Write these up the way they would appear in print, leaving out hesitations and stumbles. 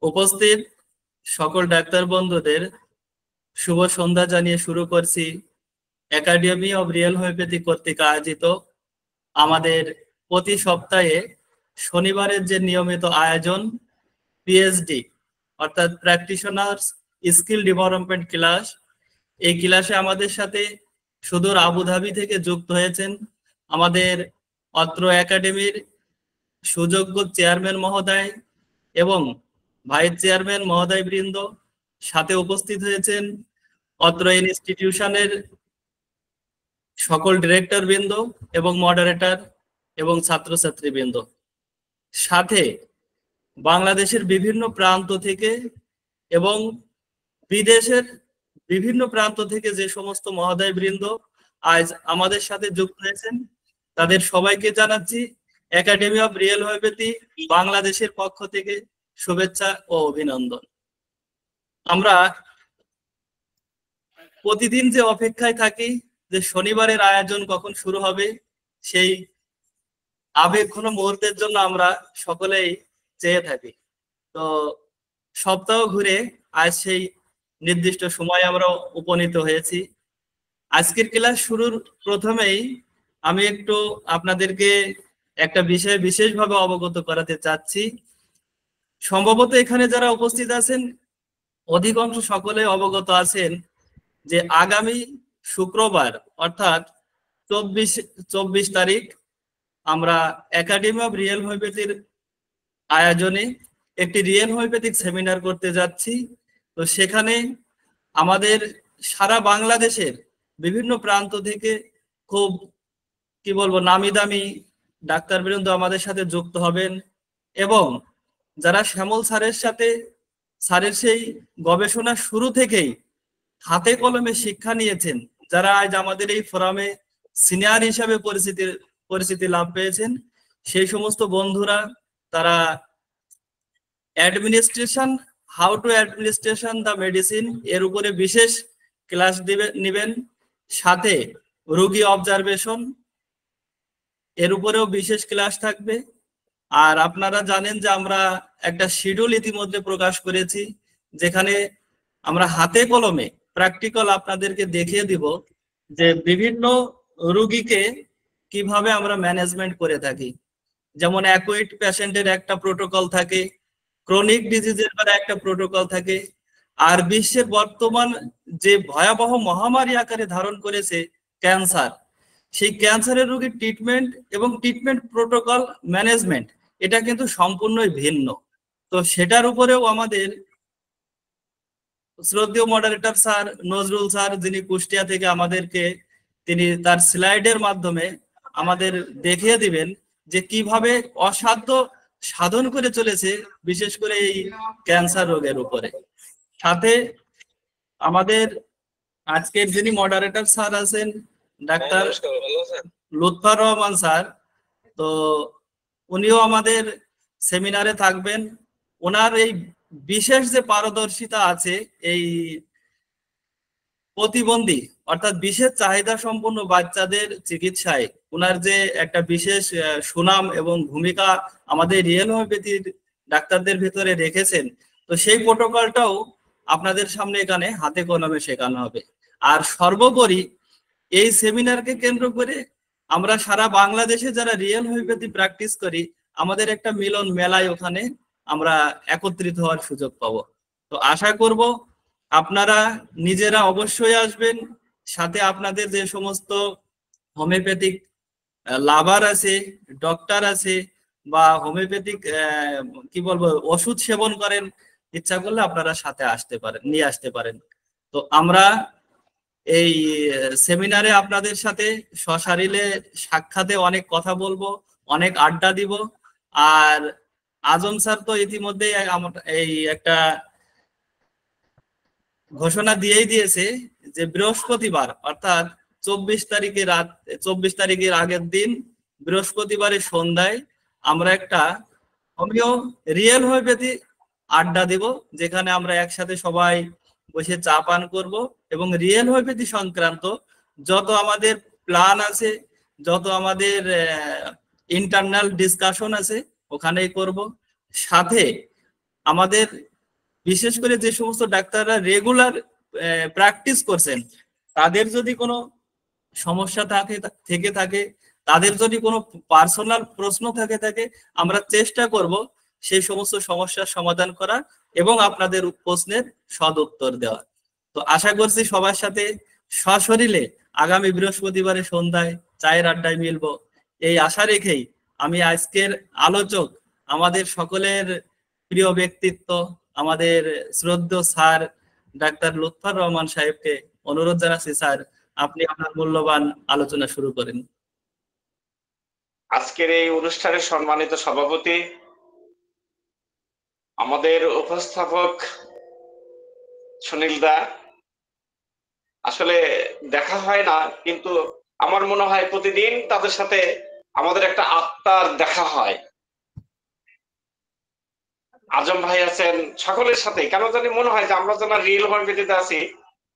উপস্থিত সকল ডাক্তার বন্ধুদের শুভ সন্ধ্যা জানিয়ে শুরু করছি একাডেমি অব রিয়েল হোমিওপ্যাথি কর্তৃক আয়োজিত আমাদের প্রতি সপ্তাহে শনিবারের যে নিয়মিত আয়োজন পিএইচডি অর্থাৎ প্র্যাকটিশনার্স স্কিল ডেভেলপমেন্ট ক্লাস। এই ক্লাসে আমাদের সাথে সুদূর আবুধাবি থেকে যুক্ত হয়েছেন আমাদের অত্র একাডেমির সুযোগ্য চেয়ারম্যান মহোদয় এবং ভাইস চেয়ারম্যান মহোদয় বৃন্দ। সাথে উপস্থিত হয়েছেন অত্র ইনস্টিটিউশনের সকল ডিরেক্টর বৃন্দ এবং মডারেটর এবং ছাত্রছাত্রী বৃন্দ। সাথে বাংলাদেশের বিভিন্ন প্রান্ত থেকে এবং বিদেশের বিভিন্ন প্রান্ত থেকে যে সমস্ত মহোদয় বৃন্দ আজ আমাদের সাথে যুক্ত হয়েছেন তাদের সবাইকে জানাচ্ছি একাডেমি অব রিয়েল হোমিওপ্যাথি বাংলাদেশের পক্ষ থেকে শুভেচ্ছা ও অভিনন্দন। আমরা প্রতিদিন যে অপেক্ষায় থাকি যে শনিবারের আয়োজন কখন শুরু হবে, সেই আবেগঘন মুহূর্তের জন্য আমরা সকলেই চেয়ে থাকি। তো সপ্তাহ ঘুরে আজ সেই নির্দিষ্ট সময় আমরা উপনীত হয়েছি। আজকের ক্লাস শুরুর প্রথমেই আমি একটু আপনাদেরকে একটা বিষয়ে বিশেষভাবে অবগত করাতে চাচ্ছি। সম্ভবত এখানে যারা উপস্থিত আছেন অধিকাংশ সকলে অবগত আছেন যে আগামী শুক্রবার অর্থাৎ 24 তারিখ আমরা একাডেমি অব রিয়েল হোমিওপ্যাথির আয়োজনে একটি রিয়েল হোমিওপ্যাথিক সেমিনার করতে যাচ্ছি। তো সেখানে আমাদের সারা বাংলাদেশের বিভিন্ন প্রান্ত থেকে খুব কি বলবো নামি দামি ডাক্তারবৃন্দ আমাদের সাথে যুক্ত হবেন এবং যারা শ্যামল স্যারের সেই গবেষণা শুরু থেকেই হাতে কলমে শিক্ষা নিয়েছেন, যারা আজ আমাদের এই ফোরামে সিনিয়র হিসাবে পরিচিতি লাভ পেয়েছেন, সেই সমস্ত বন্ধুরা তারা administration how to administration the medicine এর উপরে বিশেষ ক্লাস নেবেন। সাথে রোগী অবজারভেশন এর উপরেও বিশেষ ক্লাস থাকবে। আর আপনারা জানেন যে আমরা একটা শিডিউল ইতিমধ্যে প্রকাশ করেছি, যেখানে আমরা হাতে কলমে প্র্যাকটিক্যাল আপনাদেরকে দেখিয়ে দিব যে বিভিন্ন রোগীকে কিভাবে আমরা ম্যানেজমেন্ট করে থাকি। যেমন অ্যাকুইট পেশেন্টের একটা প্রোটোকল থাকে, ক্রনিক ডিজিজের একটা প্রোটোকল থাকে, আর বিশ্বের বর্তমান যে ভয়াবহ মহামারী আকারে ধারণ করেছে ক্যান্সার, সেই ক্যান্সারের রোগীর ট্রিটমেন্ট এবং ট্রিটমেন্ট প্রোটোকল ম্যানেজমেন্ট এটা কিন্তু সম্পূর্ণই ভিন্ন। তো সেটার উপরেও আমাদের শ্রদ্ধেয় মডারেটর স্যার নজরুল স্যার, যিনি কুষ্টিয়া থেকে তিনি তার স্লাইডের মাধ্যমে আমাদের দেখিয়ে দিবেন যে কিভাবে অসাধ্য সাধন করে চলেছে বিশেষ করে এই ক্যান্সার রোগের উপরে। সাথে আমাদের আজকের যিনি মডারেটর স্যার আছেন ডাক্তার লুৎফর রহমান স্যার, তো উনিও আমাদের সেমিনারে থাকবেন। ওনার এই বিশেষ যে পারদর্শিতা আছে এই প্রতিবন্ধী অর্থাৎ বিশেষ চাহিদা সম্পন্ন বাচ্চাদের চিকিৎসায় ওনার যে একটা বিশেষ সুনাম এবং ভূমিকা আমাদের রিয়েল হোমিওপ্যাথির ডাক্তারদের ভিতরে রেখেছেন, তো সেই প্রোটোকলটাও আপনাদের সামনে এখানে হাতে কলমে শেখানো হবে। আর সর্বোপরি এই সেমিনারকে কেন্দ্র করে আমরা সারা বাংলাদেশে যারা রিয়েল হোমিওপ্যাথি প্র্যাকটিস করি আমাদের একটা মিলন মেলায় ওখানে আমরা একত্রিত হওয়ার সুযোগ পাবো। তো আশা করব আপনারা নিজেরা অবশ্যই আসবেন, সাথে আপনাদের যে সমস্ত হোমিওপ্যাথিক লাভার আছে, ডক্টর আছে বা হোমিওপ্যাথিক কি বলবো ওষুধ সেবন করেন, ইচ্ছা করলে আপনারা সাথে নিয়ে আসতে পারেন। তো আমরা এই সেমিনারে আপনাদের সাথে সশরীরে সাক্ষাতে অনেক কথা বলবো, অনেক আড্ডা দিব। আর আজম স্যার তো ইতিমধ্যে এই একটা ঘোষণা দিয়েই দিয়েছে যে বৃহস্পতিবার অর্থাৎ 24 তারিখের আগের দিন বৃহস্পতিবারের সন্ধ্যায় আমরা একটা রিয়েল হোমিওপ্যাথি আড্ডা দিব, যেখানে আমরা একসাথে সবাই বসে চা পান করব এবং রিয়েল হোমিওপ্যাথি সংক্রান্ত যত আমাদের প্ল্যান আছে, যত আমাদের ইন্টারনাল ডিসকাশন আছে ওখানেই করব। সাথে আমাদের বিশেষ করে যে সমস্ত ডাক্তাররা রেগুলার প্র্যাকটিস করছেন, তাদের যদি কোনো সমস্যা থেকে থাকে, তাদের যদি কোনো পার্সোনাল প্রশ্ন থাকে, আমরা চেষ্টা করব সেই সমস্ত সমস্যার সমাধান করা এবং আপনাদের প্রশ্নের সদ উত্তর দেওয়া। তো আশা করছি সবার সাথে সশরীরে আগামী বৃহস্পতিবারে সন্ধ্যায় চায়ের আড্ডায় মিলবো, এই আশা রেখেই আমি আজকের আলোচক, আমাদের সকলের প্রিয় ব্যক্তিত্ব, আমাদের শ্রদ্ধেয় স্যার ডাক্তার লুৎফর রহমান সাহেবকে অনুরোধ জানাচ্ছি, স্যার আপনি আপনার মূল্যবান আলোচনা শুরু করেন। আজকের এই অনুষ্ঠানের সম্মানিত সভাপতি, আমাদের উপস্থাপক সুনীল দা, আসলে দেখা হয় না, কিন্তু আমার মনে হয় প্রতিদিন তাদের সাথে আমাদের একটা আত্মার দেখা হয়। আজম ভাই আছেন, সকলের সাথে কেন জানি মনে হয় যে আমরা যারা রিয়েল ভার্সিটিতে আছি,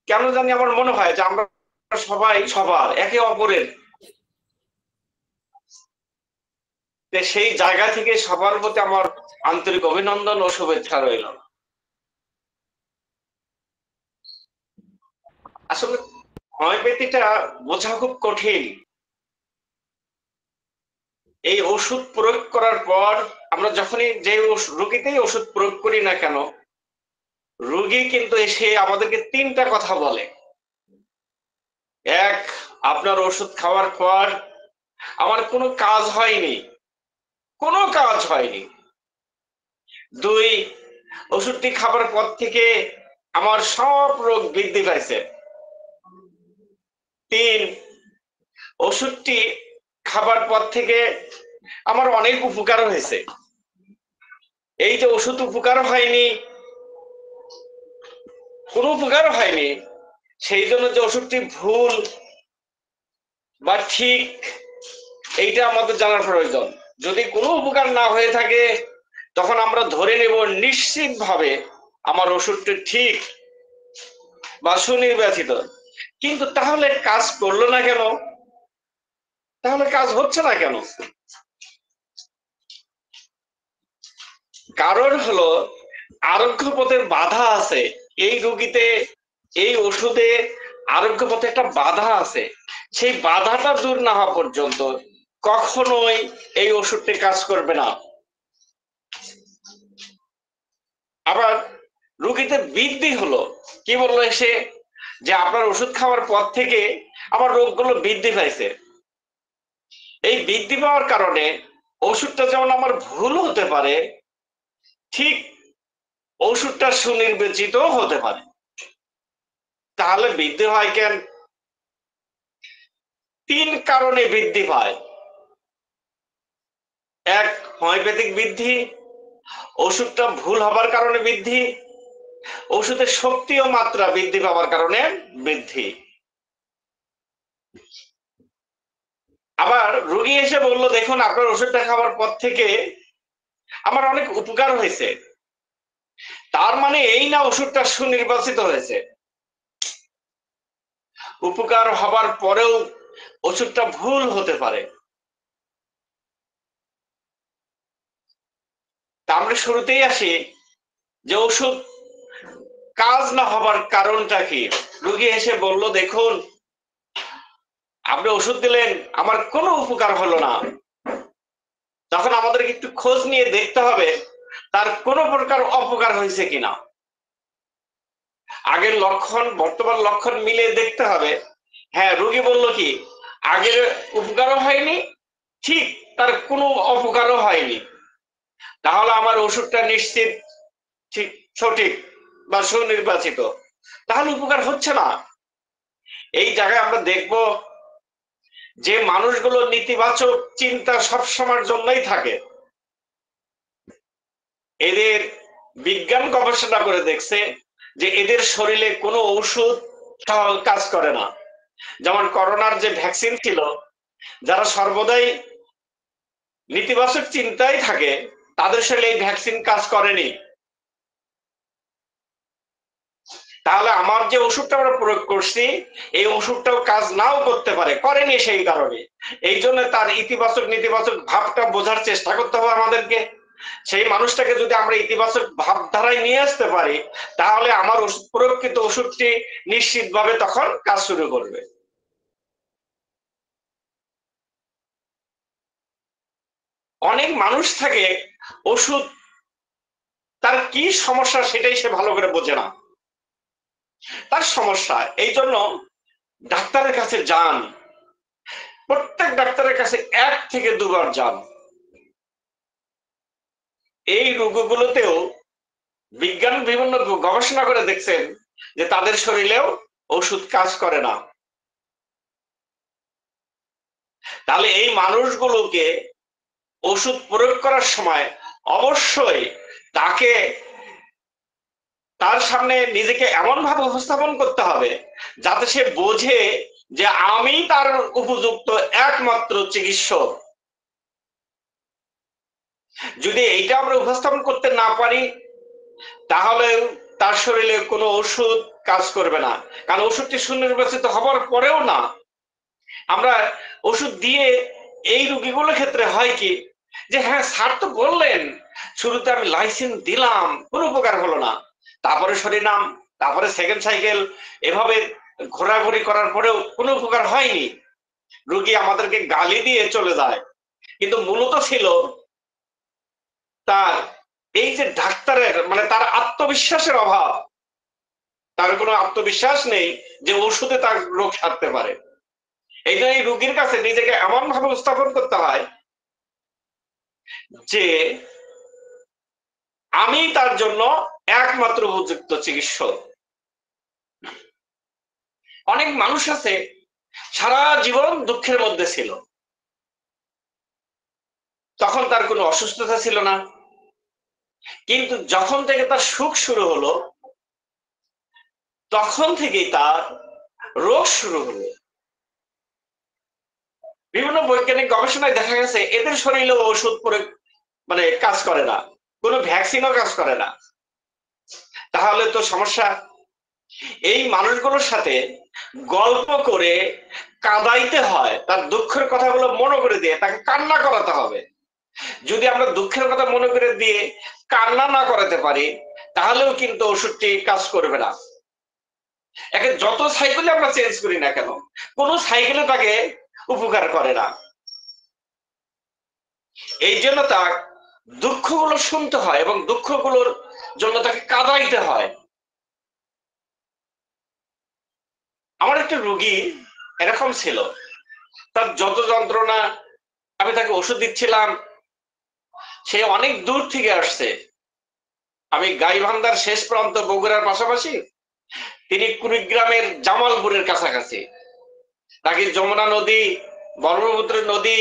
কেন জানি আমার মনে হয় যে আমরা সবাই সবার একে অপরের, সেই জায়গা থেকে সবার প্রতি আমার আন্তরিক অভিনন্দন ও শুভেচ্ছা রইল। আসলে হোমিওপ্যাথিটা বোঝা খুব কঠিন। এই ওষুধ প্রয়োগ করার পর আমরা যখনই যে রোগীতেই ওষুধ প্রয়োগ করি না কেন, রোগী কিন্তু এসে আমাদেরকে তিনটা কথা বলে। এক, আপনার ওষুধ খাওয়ার পর আমার কোনো কাজ হয়নি, কোনো কাজ হয়নি। দুই, ওষুধটি খাবার পর থেকে আমার সব রোগ বৃদ্ধি পাইছে। তিন, ওষুধটি খাবার পর থেকে আমার অনেক উপকার হয়েছে। এই যে ওষুধ উপকার হয়নি, কোনো উপকার হয়নি, সেই জন্য যে ওষুধটি ভুল বা ঠিক, এইটা আমাদের জানার প্রয়োজন। যদি কোনো উপকার না হয়ে থাকে, তখন আমরা ধরে নেব নিশ্চিতভাবে আমার ওষুধটি ঠিক বা সুনির্বাচিত। কিন্তু তাহলে কাজ করলো না কেন? তাহলে কাজ হচ্ছে না কেন? কারণ হলো আরোগ্য পথের বাধা আছে। এই রোগীতে, এই ওষুধে আরোগ্য পথে একটা বাধা আছে। সেই বাধাটা দূর না হওয়া পর্যন্ত কখনোই এই ওষুধটি কাজ করবে না। আবার রোগীতে বৃদ্ধি হলো, কি বললো এসে যে আপনার ওষুধ খাওয়ার পর থেকে আমার রোগগুলো বৃদ্ধি পাইছে। এই বৃদ্ধি পাওয়ার কারণে ওষুধটা যেমন আমার ভুল হতে পারে, ঠিক ওষুধটা সুনির্বাচিত হতে পারে। তাহলে বৃদ্ধি হয় কেন? তিন কারণে বৃদ্ধি পায়। এক, হোমিওপ্যাথিক বৃদ্ধি, ওষুধটা ভুল হবার কারণে বৃদ্ধি, ওষুধের শক্তি ও মাত্রা বৃদ্ধি পাওয়ার কারণে বৃদ্ধি। আবার রোগী এসে বলল, দেখুন আপনার ওষুধটা খাওয়ার পর থেকে আমার অনেক উপকার হয়েছে। তার মানে এই না ওষুধটা সুনির্বাচিত হয়েছে। উপকার হবার পরেও ওষুধটা ভুল হতে পারে। আমরা শুরুতেই আসি যে ওষুধ কাজ না হবার কারণটা কি। রোগী এসে বলল, দেখুন আপনি ওষুধ দিলেন, আমার কোনো উপকার হলো না। তখন আমাদেরকে একটু খোঁজ নিয়ে দেখতে হবে তার কোনো প্রকার অপকার হয়েছে কিনা। আগের লক্ষণ বর্তমান লক্ষণ মিলে দেখতে হবে। হ্যাঁ, রোগী বলল কি আগের উপকারও হয়নি, ঠিক তার কোনো অপকারও হয়নি, তাহলে আমার ওষুধটা নিশ্চিত ঠিক সঠিক বা সুনির্বাচিত। তাহলে উপকার হচ্ছে না। এই জায়গায় আমরা দেখব যে মানুষগুলো নেতিবাচক চিন্তা সবসময়ের জন্যই থাকে। এদের বিজ্ঞান গবেষণা করে দেখছে যে এদের শরীরে কোনো ঔষধ কাজ করে না। যেমন করোনার যে ভ্যাকসিন ছিল, যারা সর্বদাই নেতিবাচক চিন্তায় থাকে তাদের শরীরে এই ভ্যাকসিন কাজ করেনি। তাহলে আমার যে ওষুধটা আমরা প্রয়োগ করছি, এই ওষুধটাও কাজ নাও করতে পারে, করেনি সেই কারণে। এই জন্য তার ইতিবাচক নেতিবাচক ভাবটা বোঝার চেষ্টা করতে হবে আমাদেরকে। সেই মানুষটাকে যদি আমরা ইতিবাচক ভাবধারায় নিয়ে আসতে পারি, তাহলে আমার প্রকৃত ওষুধটি নিশ্চিতভাবে তখন কাজ শুরু করবে। অনেক মানুষ থাকে ওষুধ তার কি সমস্যা সেটাই সে ভালো করে বোঝে না, তার সমস্যা, এই জন্য ডাক্তারের কাছে যান, প্রত্যেক ডাক্তারের কাছে 1 থেকে 2 বার যান। এই রোগগুলোতেও বিজ্ঞান বিভিন্ন গবেষণা করে দেখছেন যে তাদের শরীরেও ওষুধ কাজ করে না। তাহলে এই মানুষগুলোকে ওষুধ প্রয়োগ করার সময় অবশ্যই তাকে তার সামনে নিজেকে এমন ভাবে উপস্থাপন করতে হবে যাতে সে বোঝে যে আমি তার উপযুক্ত একমাত্র চিকিৎসক। যদি এইটা আমরা উপস্থাপন করতে না পারি, তাহলে তার শরীরে কোনো ওষুধ কাজ করবে না। কারণ ওষুধটি সুনির্বাচিত হবার পরেও না, আমরা ওষুধ দিয়ে এই রোগীগুলোর ক্ষেত্রে হয় কি যে হ্যাঁ স্যার তো বললেন, শুরুতে আমি লাইসেন্স দিলাম, কোনো উপকার হলো না, তারপরে সরিনাম, তারপরে সেকেন্ড সাইকেল, এভাবে ঘোরাঘুরি করার পরেও কোনো উপকার হয়নি, রোগী আমাদেরকে গালি দিয়ে চলে যায়। কিন্তু মূলত ছিল তার এই যে ডাক্তারের মানে তার আত্মবিশ্বাসের অভাব, তার কোনো আত্মবিশ্বাস নেই যে ওষুধে তার রোগ সারতে পারে। এই জন্য এই রোগীর কাছে নিজেকে এমন ভাবে উপস্থাপন করতে হয় যে আমি তার জন্য একমাত্র উপযুক্ত চিকিৎসক। অনেক মানুষ আছে সারা জীবন দুঃখের মধ্যে ছিল, তখন তার কোনো অসুস্থতা ছিল না, কিন্তু যখন থেকে তার সুখ শুরু হলো তখন থেকেই তার রোগ শুরু হলো। বিভিন্ন বৈজ্ঞানিক গবেষণায় দেখা গেছে এদের শরীরেও ওষুধ প্রয়োগ মানে কাজ করে না, কোনো ভ্যাকসিনও কাজ করে না। তাহলে তো সমস্যা। এই মানুষগুলোর সাথে গল্প করে কাঁদাইতে হয়, তার দুঃখের কথাগুলো মনে করে দিয়ে তাকে কান্না করাতে হবে। যদি আমরা দুঃখের কথা মনে করে দিয়ে কান্না না করাতে পারি, তাহলেও কিন্তু ওষুধটি কাজ করবে না। একে যত সাইকেলে আমরা চেঞ্জ করি না কেন, কোন সাইকেলে তাকে উপকার করে না। এই জন্য তার দুঃখগুলো শুনতে হয় এবং দুঃখগুলোর জন্য তাকে কাঁদাইতে হয়। আমার একটা রোগী এরকম ছিল, তার যত যন্ত্রণা, আমি তাকে ওষুধ দিচ্ছিলাম, সে অনেক দূর থেকে আসছে। আমি গাইবান্ধার শেষ প্রান্ত বগুড়ার পাশাপাশি, তিনি কুড়িগ্রামের জামালপুরের কাছাকাছি। তাকে যমুনা নদী, ব্রহ্মপুত্র নদী,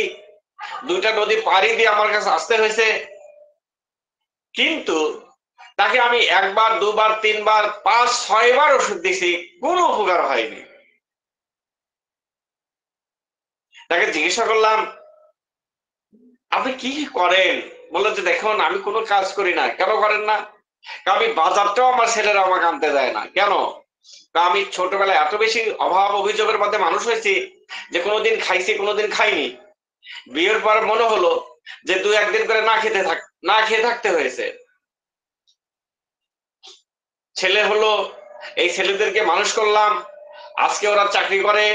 2টা নদী পাড়ি দিয়ে আমার কাছে আসতে হয়েছে। কিন্তু তাকে আমি 1 বার 2 বার 3 বার 5 6 বার ওষুধ দিয়েছি, কোনো উপকার হয়নি। তাকে জিজ্ঞাসা করলাম আপনি কি করেন? বললো যে দেখুন আমি কোনো কাজ করি না। কেন করেন না? আমি বাজারটাও আমার ছেলেরা আমাকে আনতে দেয় না। কেন? আমি ছোটবেলায় এত বেশি অভাব অভিযোগের মধ্যে মানুষ হয়েছি যে কোনোদিন খাইছি কোনোদিন খাইনি। বিয়ের পর মনে হলো যে 2-1 দিন করে না খেয়ে থাকতে হয়েছে। ছেলে হলো, এই ছেলেদেরকে মানুষ করলাম, আজকে ওরা চাকরি করে,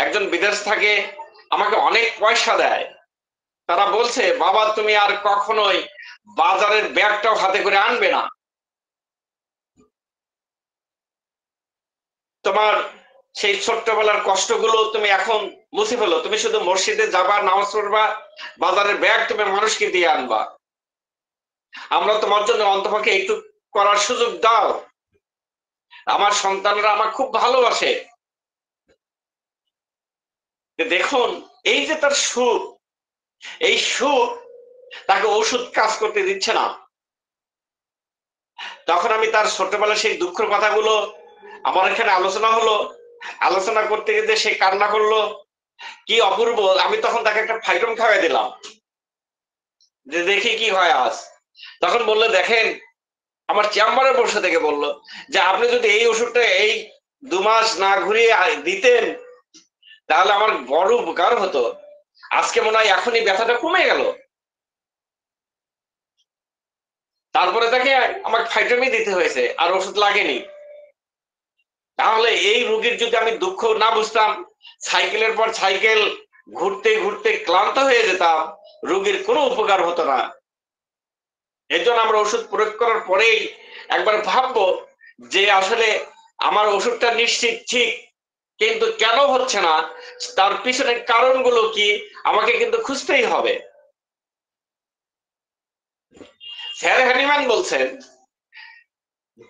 একজন বিদেশ থাকে, আমাকে অনেক পয়সা দেয়। তারা বলছে বাবা তুমি আর কখনোই বাজারের ব্যাগটাও হাতে করে আনবে না, তোমার সেই ছোট্টবেলার কষ্টগুলো তুমি এখন মুছে ফেলো, তুমি শুধু মসজিদে যাবা, নামাজ পড়বা, বাজারের ব্যাগ তুমি মানুষকে দিয়ে আনবা, আমরা তোমার জন্য অন্তপক্ষে একটু করার সুযোগ দাও, আমার সন্তানরা আমার খুব ভালোবাসে। দেখুন এই যে তার সুখ, এই সুখ তাকে ওষুধ কাজ করতে দিচ্ছে না। তখন আমি তার ছোটবেলার সেই দুঃখের কথাগুলো আমার এখানে আলোচনা হলো, আলোচনা করতে গিয়ে সে কান্না করলো, কি অপূর্ব। আমি তখন তাকে একটা ফাইটম খাওয়াই দিলাম যে দেখি কি হয় আজ। তখন বললো দেখেন, আমার চেম্বারে বসে থেকে বললো যে আপনি যদি এই ওষুধটা এই 2 মাস না ঘুরিয়ে দিতেন তাহলে আমার বড় উপকার হতো, আজকে মনে হয় এখনই ব্যথাটা কমে গেল। তারপরে তাকে আমাকে ফাইটামি দিতে হয়েছে, আর ওষুধ লাগেনি। তাহলে এই রোগীর যদি আমি দুঃখ না বুঝতাম, সাইকেলের পর সাইকেল ঘুরতে ঘুরতে ক্লান্ত হয়ে যেতাম, রোগীর কোনো উপকার হতো না। এর জন্য আমরা ওষুধ প্রয়োগ করার পরেই একবার ভাববো যে আসলে আমার ওষুধটা নিশ্চিত ঠিক, কিন্তু কেন হচ্ছে না, তার পিছনের কারণগুলো কি, আমাকে কিন্তু খুঁজতেই হবে। স্যার হ্যানিম্যান বলছেন,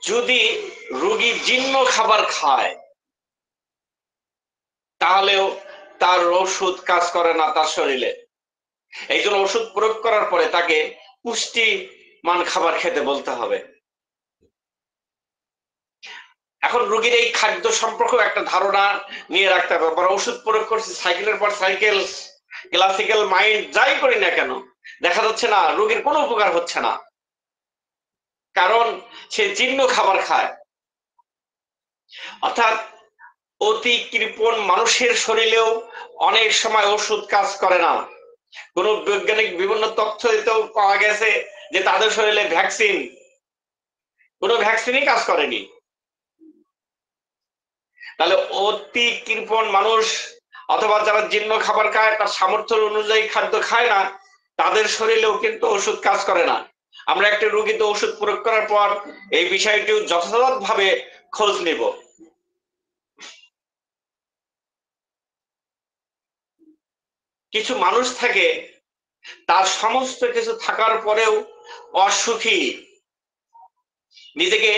যদি রোগী জীর্ণ খাবার খায় তাহলেও তার ওষুধ কাজ করে না তার শরীরে। এই জন্য ওষুধ প্রয়োগ করার পরে তাকে পুষ্টিমান খাবার খেতে বলতে হবে। এখন রোগীর এই খাদ্য সম্পর্কে একটা ধারণা নিয়ে রাখতে হবে। আমরা ওষুধ প্রয়োগ করছি সাইকেলের পর সাইকেল, ক্লাসিক্যাল মাইন্ড যাই করি না কেন, দেখা যাচ্ছে না রোগীর কোনো উপকার হচ্ছে না, কারণ সে জীর্ণ খাবার খায়। অর্থাৎ অতি কৃপণ মানুষের শরীরেও অনেক সময় ওষুধ কাজ করে না। কোন বৈজ্ঞানিক বিভিন্ন তথ্য দিতেও পাওয়া গেছে যে তাদের শরীরে ভ্যাকসিন, কোনো ভ্যাকসিনই কাজ করেনি। তাহলে অতি কৃপণ মানুষ অথবা যারা জীর্ণ খাবার খায়, তার সামর্থ্য অনুযায়ী খাদ্য খায় না, তাদের শরীরেও কিন্তু ওষুধ কাজ করে না। আমরা একটা রোগীতে ওষুধ প্রয়োগ করার পর এই বিষয়টিও যথাযথভাবে খোঁজ নিব। কিছু মানুষ থাকে তার সমস্ত কিছু থাকার পরেও অসুখী, নিজেকে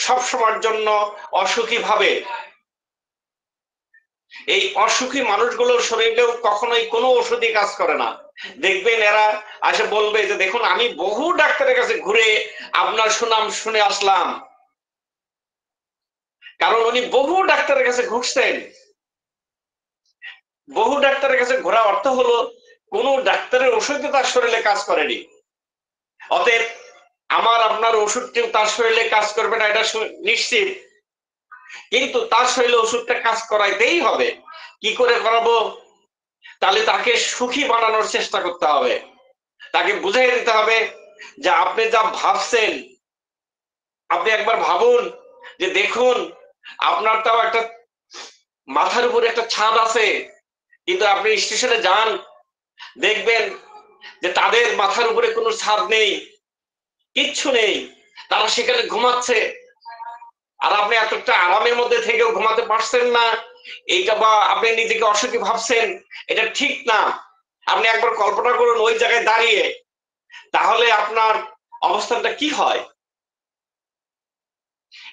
সবসময়ের জন্য অসুখী ভাবে। এই অসুখী মানুষগুলোর শরীরেও কখনোই কোনো ওষুধই কাজ করে না। দেখবেন এরা আসে বলবে যে দেখুন আমি বহু ডাক্তারের কাছে ঘুরে আপনার সুনাম শুনে আসলাম, কারণ উনি বহু ডাক্তারের কাছে ঘুরছেন। বহু ডাক্তারের কাছে ঘোরা অর্থ হলো কোন ডাক্তারের ওষুধে তার শরীরে কাজ করেনি। অতএব আমার আপনার ওষুধটিও তার শরীরে কাজ করবে না এটা নিশ্চিত, কিন্তু তার শরীরে ওষুধটা কাজ করাইতেই হবে। কি করে করাবো? তাহলে তাকে সুখী বানানোর চেষ্টা করতে হবে, তাকে বুঝাই দিতে হবে যে আপনি যা ভাবছেন, আপনি একবার ভাবুন যে দেখুন আপনার তাও একটা মাথার উপরে একটা ছাদ আছে, কিন্তু আপনি স্টেশনে যান, দেখবেন যে তাদের মাথার উপরে কোনো ছাদ নেই, কিচ্ছু নেই, তারা সেখানে ঘুমাচ্ছে, আর আপনি এতটা আরামের মধ্যে থেকেও ঘুমাতে পারছেন না। এইটা বা আপনি নিজেকে অসুখী ভাবছেন, এটা ঠিক না। আপনি একবার কল্পনা করুন ওই জায়গায় দাঁড়িয়ে, তাহলে আপনার অবস্থানটা কি হয়।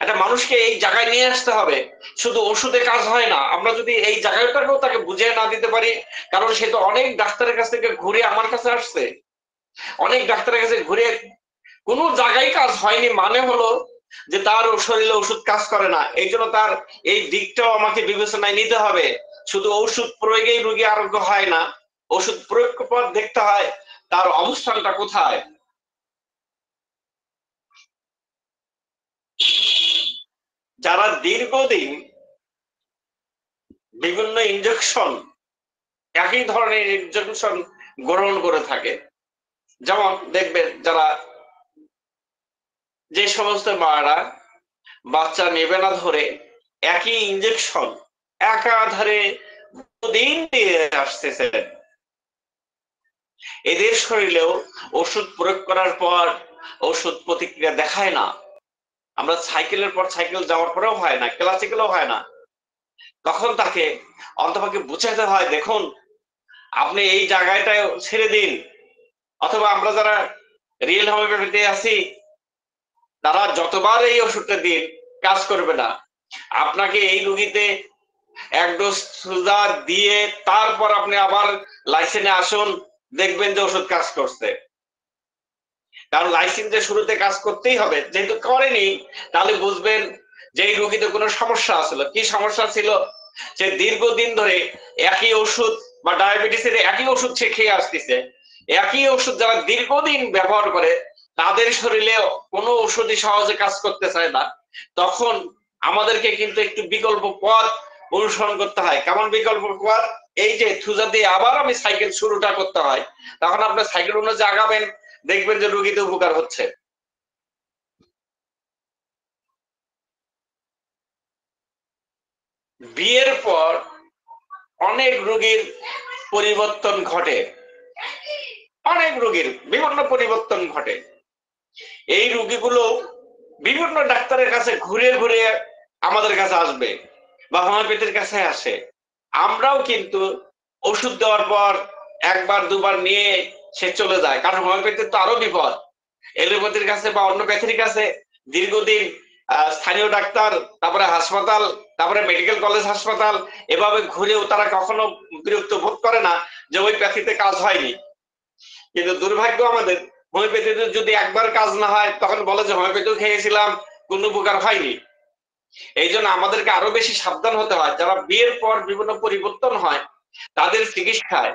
একটা মানুষকে এই জায়গায় নিয়ে আসতে হবে, শুধু ওষুধে কাজ হয় না। আমরা যদি এই জায়গাটাকেও তাকে বুঝিয়ে না দিতে পারি, কারণ সে তো অনেক ডাক্তারের কাছ থেকে ঘুরে আমার কাছে আসছে, অনেক ডাক্তারের কাছে ঘুরে কোনো জায়গায় কাজ হয়নি, মানে হলো যে তার শরীরে ওষুধ কাজ করে না। এই জন্য তার এই দিকটাও আমাকে বিবেচনায় নিতে হবে। শুধু ওষুধ প্রয়োগেই রোগী আরোগ্য হয় না, ওষুধ প্রয়োগ পর দেখতে হয় তার অবস্থানটা কোথায়। যারা দীর্ঘদিন বিভিন্ন ইনজেকশন, একই ধরনের ইনজেকশন গ্রহণ করে থাকে, যেমন দেখবেন যারা যে সমস্ত মায়েরা বাচ্চা নেবে না ধরে একই ইনজেকশন একাধারে দিন দিয়ে আসতেছে, এদের শরীরেও ওষুধ প্রয়োগ করার পর ওষুধ প্রতিক্রিয়া দেখায় না। আমরা সাইকেলের পর সাইকেল যাওয়ার পরেও হয় না, ক্লাসিক্যালও হয় না, তখন তাকে অন্তপক্ষে বুঝাতে হয় দেখুন আপনি এই জায়গাটায় ছেড়ে দিন। অথবা আমরা যারা রিয়েল হোমিওপ্যাথিতে আছি, তারা যতবার এই ওষুধটা দিন কাজ করবে না। আপনাকে এই রোগীতে এক ডোজ সুজা দিয়ে তারপর আপনি আবার লাইসেন্সে আসুন, দেখবেন যে ওষুধ কাজ করছে। কারণ লাইসেন্সে শুরুতে কাজ করতেই হবে, যেহেতু করেনি তাহলে বুঝবেন যে এই রোগীতে কোনো সমস্যা ছিল। কি সমস্যা ছিল? সে দীর্ঘদিন ধরে একই ওষুধ বা ডায়াবেটিসের একই ওষুধ সে খেয়ে আসতেছে। একই ওষুধ যারা দীর্ঘদিন ব্যবহার করে তাদের শরীরে কোনো ওষুধই সহজে কাজ করতে চায় না। তখন আমাদেরকে কিন্তু একটু বিকল্প পথ অনুসরণ করতে হয়। কেমন বিকল্প পথ? এই যে থুজা দিয়ে আবার আমি সাইকেল শুরুটা করতে হয়, তখন আপনি সাইকেল অনুযায়ী আগাবেন, দেখবেন যে রোগীতে উপকার হচ্ছে। বিয়ের পর অনেক রোগীর পরিবর্তন ঘটে, অনেক রোগীর বিভিন্ন পরিবর্তন ঘটে। এই রোগীগুলো বিভিন্ন ডাক্তারের কাছে ঘুরে ঘুরে আমাদের কাছে আসবে বা হোমিওপ্যাথির কাছে আসে। আমরাও কিন্তু ওষুধ দেওয়ার পর একবার দুবার নিয়ে সে চলে যায়, কারণ হোমিওপ্যাথির তো আরো বিপদ। এলোপ্যাথির কাছে বা অন্য প্যাথির কাছে দীর্ঘদিন স্থানীয় ডাক্তার, তারপরে হাসপাতাল, তারপরে মেডিকেল কলেজ হাসপাতাল, এভাবে ঘুরেও তারা কখনো বিরক্ত বোধ করে না যে ওই প্যাথিতে কাজ হয়নি। কিন্তু দুর্ভাগ্য আমাদের, হোমিওপ্যাথিতে যদি একবার কাজ না হয় তখন বলে যে হোমিওপ্যাথিও খেয়েছিলাম, কোনো উপকার হয়নি। এই জন্য আমাদেরকে আরো বেশি সাবধান হতে হয়। যারা বিয়ের পর বিভিন্ন পরিবর্তন হয় তাদের চিকিৎসায়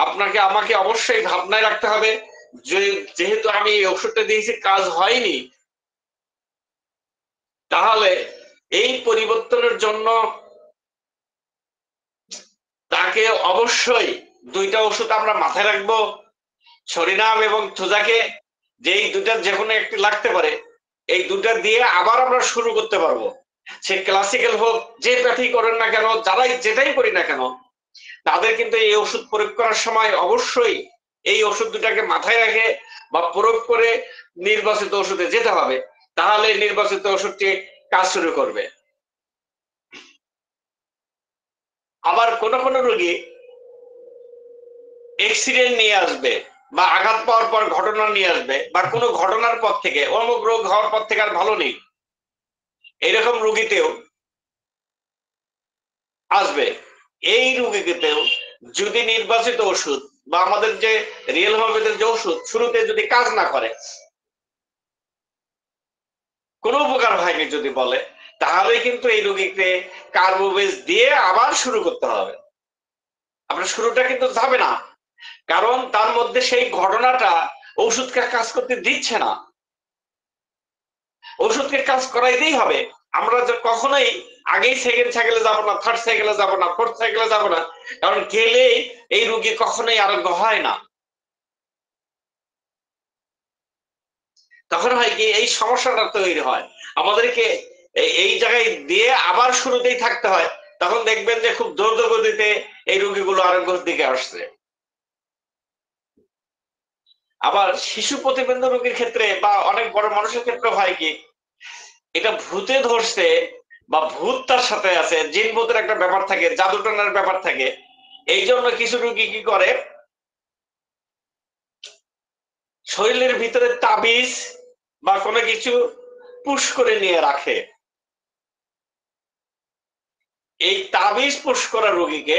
আপনাকে আমাকে অবশ্যই ভাবনায় রাখতে হবে যে যেহেতু আমি এই ওষুধটা দিয়েছি কাজ হয়নি, তাহলে এই পরিবর্তনের জন্য তাকে অবশ্যই দুইটা ওষুধ আমরা মাথায় রাখবো, সরিনাম এবং থুজাকে, যেই দুটার যে কোনো একটি লাগতে পারে। এই দুটা দিয়ে আবার আমরা শুরু করতে পারবো। সে ক্লাসিক্যাল হোক, যে প্যাথি করেন না কেন, যারাই যেটাই করি না কেন, তাদের কিন্তু এই ওষুধ প্রয়োগ করার সময় অবশ্যই এই ওষুধ দুটাকে মাথায় রেখে বা প্রয়োগ করে নির্বাচিত ওষুধে যেতে হবে, তাহলে নির্বাচিত ওষুধটি কাজ শুরু করবে। আবার কোন কোন রোগী অ্যাক্সিডেন্ট নিয়ে আসবে বা আঘাত পাওয়ার পর ঘটনা নিয়ে আসবে, বা কোনো ঘটনার পর থেকে অমুক রোগ হওয়ার পর থেকে আর ভালো নেই, এরকম রোগীতেও আসবে। এই রোগীতেও যদি নির্বাচিত ওষুধ বা আমাদের যে রিয়েল হোমিওপ্যাথির যে ওষুধ শুরুতে যদি কাজ না করে, কোনো উপকার হয়নি যদি বলে, তাহলে কিন্তু এই রোগীকে কার্বোভেজ দিয়ে আবার শুরু করতে হবে। আপনার শুরুটা কিন্তু যাবে না, কারণ তার মধ্যে সেই ঘটনাটা ওষুধকে কাজ করতে দিচ্ছে না। ওষুধকে কাজ করাইতেই হবে। আমরা যে কখনোই আগেই সেকেন্ড সাইকেলে যাব না, থার্ড সাইকেলে যাব না, ফোর্থ সাইকেলে যাব না, কারণ গেলে এই রোগী কখনোই আরোগ্য হয় না। তখন হয় কি, এই সমস্যাটা তৈরি হয়, আমাদেরকে এই জায়গায় দিয়ে আবার শুরুতেই থাকতে হয়। তখন দেখবেন যে খুব দ্রুত গতিতে এই রোগীগুলো আরোগ্যের দিকে আসছে। আবার শিশু প্রতিবন্ধী রোগীর ক্ষেত্রে বা অনেক বড় মানুষের ক্ষেত্রে হয় কি, এটা ভূতে ধরছে বা ভূত তার সাথে আছে, জিন ভূতের একটা ব্যাপার থাকে, জাদু টানার ব্যাপার থাকে। এই জন্য কিছু রোগী কি করে, শরীরের ভিতরে তাবিজ বা কোনো কিছু পুশ করে নিয়ে রাখে। এই তাবিজ পুশ করা রোগীকে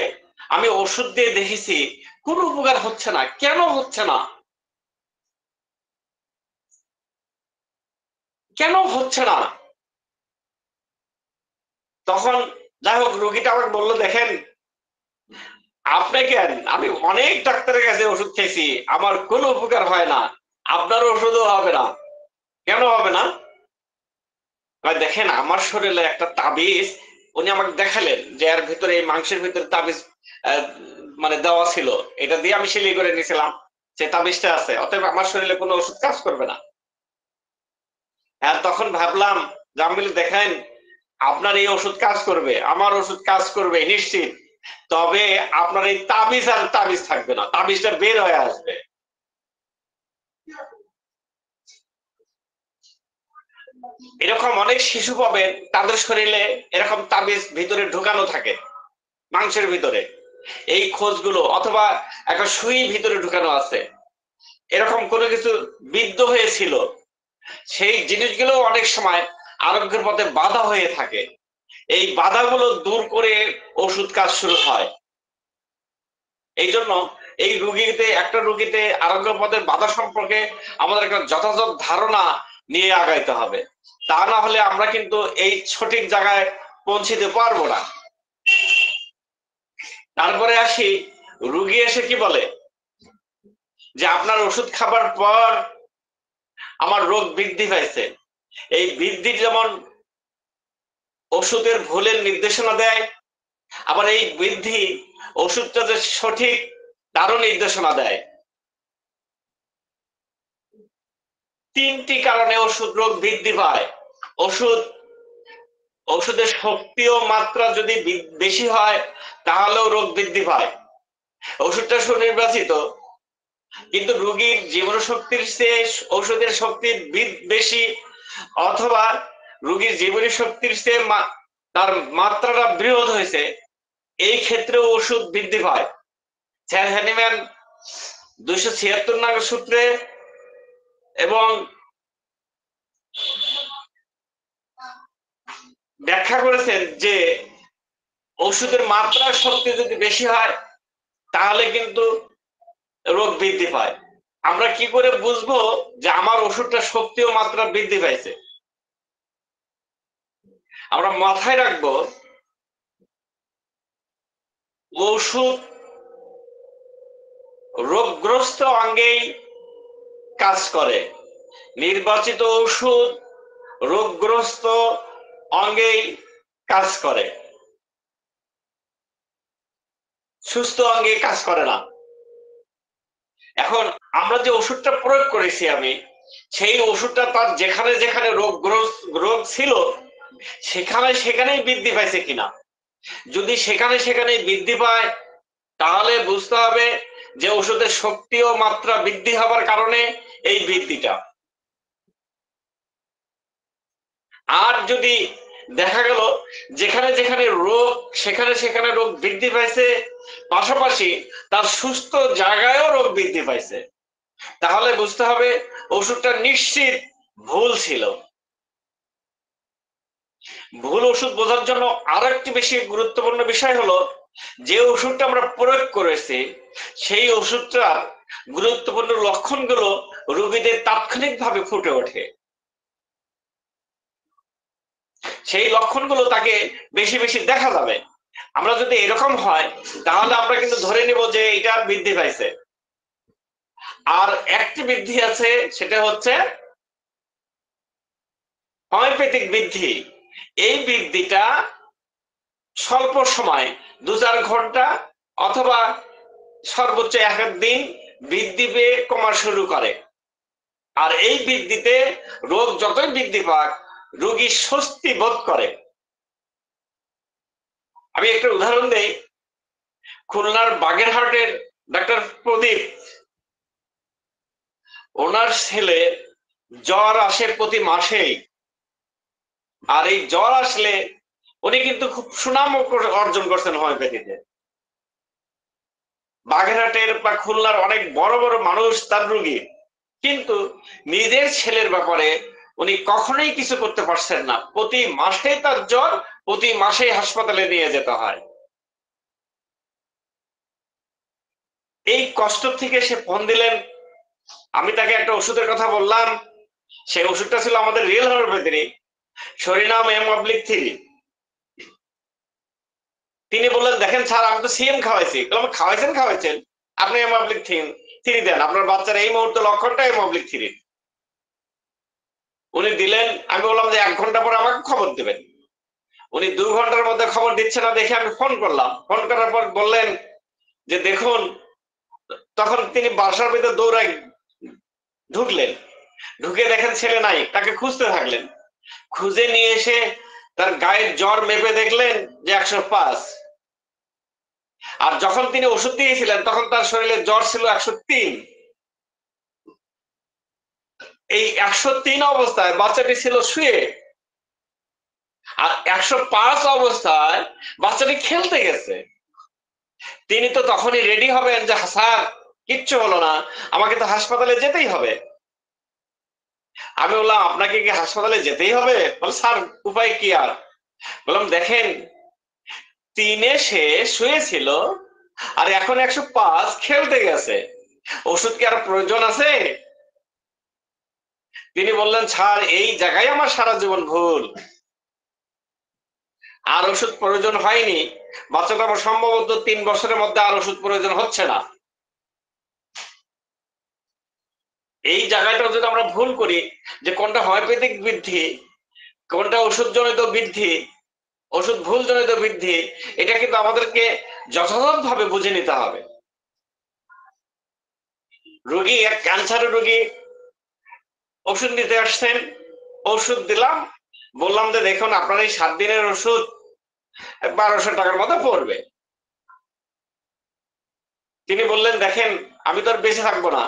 আমি ওষুধ দিয়ে দেখেছি কোনো উপকার হচ্ছে না। কেন হচ্ছে না, কেন হচ্ছে না? তখন যাই হোক, রোগীটা আমাকে বললো, দেখেন আপনাকে আমি অনেক ডাক্তারের কাছে ওষুধ খেয়েছি, আমার কোনো উপকার হয় না, আপনার ওষুধও হবে না। কেন হবে না? দেখেন আমার শরীরে একটা তাবিজ, উনি আমাকে দেখালেন যে এর ভিতরে এই মাংসের ভিতরে তাবিজ মানে দেওয়া ছিল, এটা দিয়ে আমি সেলাই করে নিয়েছিলাম, সে তাবিজটা আছে, অতএব আমার শরীরে কোনো ওষুধ কাজ করবে না। হ্যাঁ, তখন ভাবলাম যে আমি বলি, দেখেন আপনার এই ওষুধ কাজ করবে, আমার ওষুধ কাজ করবে নিশ্চিত, তবে আপনার এই তাবিজ আর তাবিজ থাকবে না, তাবিজটা বের হয়ে আসবে। এরকম অনেক শিশু পাবেন তাদের শরীরে এরকম তাবিজ ভিতরে ঢুকানো থাকে মাংসের ভিতরে, এই খোঁজগুলো, অথবা একটা সুই ভিতরে ঢুকানো আছে, এরকম কোনো কিছু বিদ্ধ হয়েছিল, সেই জিনিসগুলো অনেক সময় আরোগ্যের পথে বাধা হয়ে থাকে। এই বাধাগুলো দূর করে ওষুধ কাজ শুরু হয়। এই জন্য এই রোগীতে, একটা রোগীতে আরোগ্য পথের বাধা সম্পর্কে আমাদের একটা যথাযথ ধারণা নিয়ে আগাইতে হবে, তা না হলে আমরা কিন্তু এই সঠিক জায়গায় পৌঁছিতে পারবো না। তারপরে আসি, রোগী এসে কি বলে যে আপনার ওষুধ খাবার পর আমার রোগ বৃদ্ধি পাইছে। এই বৃদ্ধির যেমন ওষুধের ভুলের নির্দেশনা দেয়, আবার এই বৃদ্ধি ওষুধটা যে সঠিক তারও নির্দেশনা দেয়। তিনটি কারণে ওষুধ রোগ বৃদ্ধি পায়। ওষুধ ঔষধের শক্তি ও মাত্রা যদি বেশি হয় তাহলেও রোগ বৃদ্ধি পায়। ওষুধটা সুনির্বাচিত, কিন্তু রোগীর জীবন শক্তির চেয়ে ঔষধের শক্তি বেশি, অথবা রোগীর জীবনী শক্তির চেয়ে তার মাত্রাটা বৃহৎ হয়েছে, এই ক্ষেত্রে ওষুধ বৃদ্ধি পায়। স্যার হ্যানিম্যান 276 নং সূত্রে এবং ব্যাখ্যা করেছেন যে ওষুধের মাত্রা শক্তি যদি বেশি হয় তাহলে কিন্তু রোগ বৃদ্ধি পায়। আমরা কি করে বুঝবো যে আমার ওষুধটা শক্তি ও মাত্রা বৃদ্ধি পাইছে? আমরা মাথায় রাখবো ওষুধ রোগগ্রস্ত অঙ্গেই কাজ করে, নির্বাচিত ওষুধ রোগগ্রস্ত অঙ্গেই কাজ করে, সুস্থ অঙ্গে কাজ করে না। এখন আমরা যে ওষুধটা প্রয়োগ করেছি আমি, সেই ওষুধটা তার যেখানে যেখানে রোগ ছিল সেখানেই বৃদ্ধি পাইছে কিনা। যদি সেখানে বৃদ্ধি পায় তাহলে বুঝতে হবে যে ওষুধের শক্তি ও মাত্রা বৃদ্ধি হবার কারণে এই বৃদ্ধিটা। আর যদি দেখা গেল যেখানে যেখানে রোগ সেখানে রোগ বৃদ্ধি পাইছে, পাশাপাশি তার সুস্থ জায়গায়ও রোগ বৃদ্ধি পাইছে, তাহলে বুঝতে হবে ওষুধটা নিশ্চিত ভুল ছিল। ভুল ওষুধ বোঝার জন্য আরো একটি বেশি গুরুত্বপূর্ণ বিষয় হলো যে ওষুধটা আমরা প্রয়োগ করেছি সেই ওষুধটার গুরুত্বপূর্ণ লক্ষণগুলো রোগীদের তাৎক্ষণিকভাবে ফুটে ওঠে। সেই লক্ষণগুলো তাকে বেশি বেশি দেখা যাবে। আমরা যদি এরকম হয় তাহলে আমরা কিন্তু ধরে নিব যে এটা বৃদ্ধি পাইছে। আর একটি বৃদ্ধি আছে, সেটা হচ্ছে হোমিওপ্যাথিক বৃদ্ধি। এই বৃদ্ধিটা স্বল্প সময় 2-4 ঘন্টা অথবা সর্বোচ্চ 1 দিন বৃদ্ধি পেয়ে কমা শুরু করে। আর এই বৃদ্ধিতে রোগ যতই বৃদ্ধি পাক রোগী স্বস্তি বোধ করে। আমি একটা উদাহরণ দেই। খুলনার বাগেরহাটের ডাক্তার প্রদীপ, ওনার ছেলে জ্বর আসে প্রতি মাসেই, আর এই জ্বর আসলে উনি কিন্তু খুব সুনাম অর্জন করছেন হোমিওপ্যাথিতে। বাগেরহাটের বা খুলনার অনেক বড় বড় মানুষ তার রোগী, কিন্তু নিজের ছেলের ব্যাপারে উনি কখনোই কিছু করতে পারছেন না। প্রতি মাসে তার জ্বর, প্রতি মাসেই হাসপাতালে নিয়ে যেতে হয়। এই কষ্ট থেকে সে ফোন দিলেন, আমি তাকে একটা ওষুধের কথা বললাম। সেই ওষুধটা ছিল আমাদের রিয়েল হোমিওপ্যাথি, শরিনাম M/3। তিনি বললেন, দেখেন স্যার, আমি তো সিএম খাওয়াইছি। খাওয়াইছেন, আপনি M/3 দেন, আপনার বাচ্চার এই মুহূর্তে লক্ষণটা M/3। উনি দিলেন। আমি বললাম যে 1 ঘন্টা পরে আমাকে খবর দিবেন। উনি 2 ঘন্টার মধ্যে খবর দিচ্ছে না দেখে আমি ফোন করলাম। ফোন করার পর বললেন যে দেখুন, তখন তিনি বাসার ভিতরে দৌড়াই ঢুকলেন, ঢুকে দেখেন ছেলে নাই। তাকে খুঁজতে থাকলেন, খুঁজে নিয়ে এসে তার গায়ের জ্বর মেপে দেখলেন যে 105। আর যখন তিনি ওষুধ দিয়েছিলেন তখন তার শরীরে জ্বর ছিল 103। এই 103 অবস্থায় বাচ্চাটি ছিল শুয়ে, আর 105 অবস্থায় বাচ্চাটি খেলতে গেছে। তিনি তো তখনই রেডি হবেন যে স্যার কিচ্ছু হলো না, আমাকে তো হাসপাতালে যেতেই হবে। আমি বললাম, আপনাকে কি হাসপাতালে যেতেই হবে? বলে, স্যার উপায় কি আর? বললাম, দেখেন, 3-এ সে শুয়েছিল আর এখন 105 খেলতে গেছে, ওষুধ কি আর প্রয়োজন আছে? তিনি বললেন, স্যার এই জায়গায় আমার সারা জীবন ভুল, আর ওষুধ প্রয়োজন হয়নি। বাচ্চাটা আমার সম্ভবত 3 বছরের মধ্যে আর ওষুধ প্রয়োজন হচ্ছে না। এই জায়গাটা যদি আমরা ভুল করি যে কোনটা হোমিওপ্যাথিক বৃদ্ধি, কোনটা ওষুধ জনিত বৃদ্ধি, ওষুধ ভুল জনিত বৃদ্ধি, এটা কিন্তু আমাদেরকে যথাযথভাবে বুঝে নিতে হবে। রোগী, এক ক্যান্সারের রোগী ওষুধ নিতে আসছেন, ওষুধ দিলাম, বললাম যে দেখুন আপনার এই 7 দিনের ওষুধ 1200 টাকার মতো পড়বে। তিনি বললেন দেখেন আমি তো আর বেঁচে থাকবো না,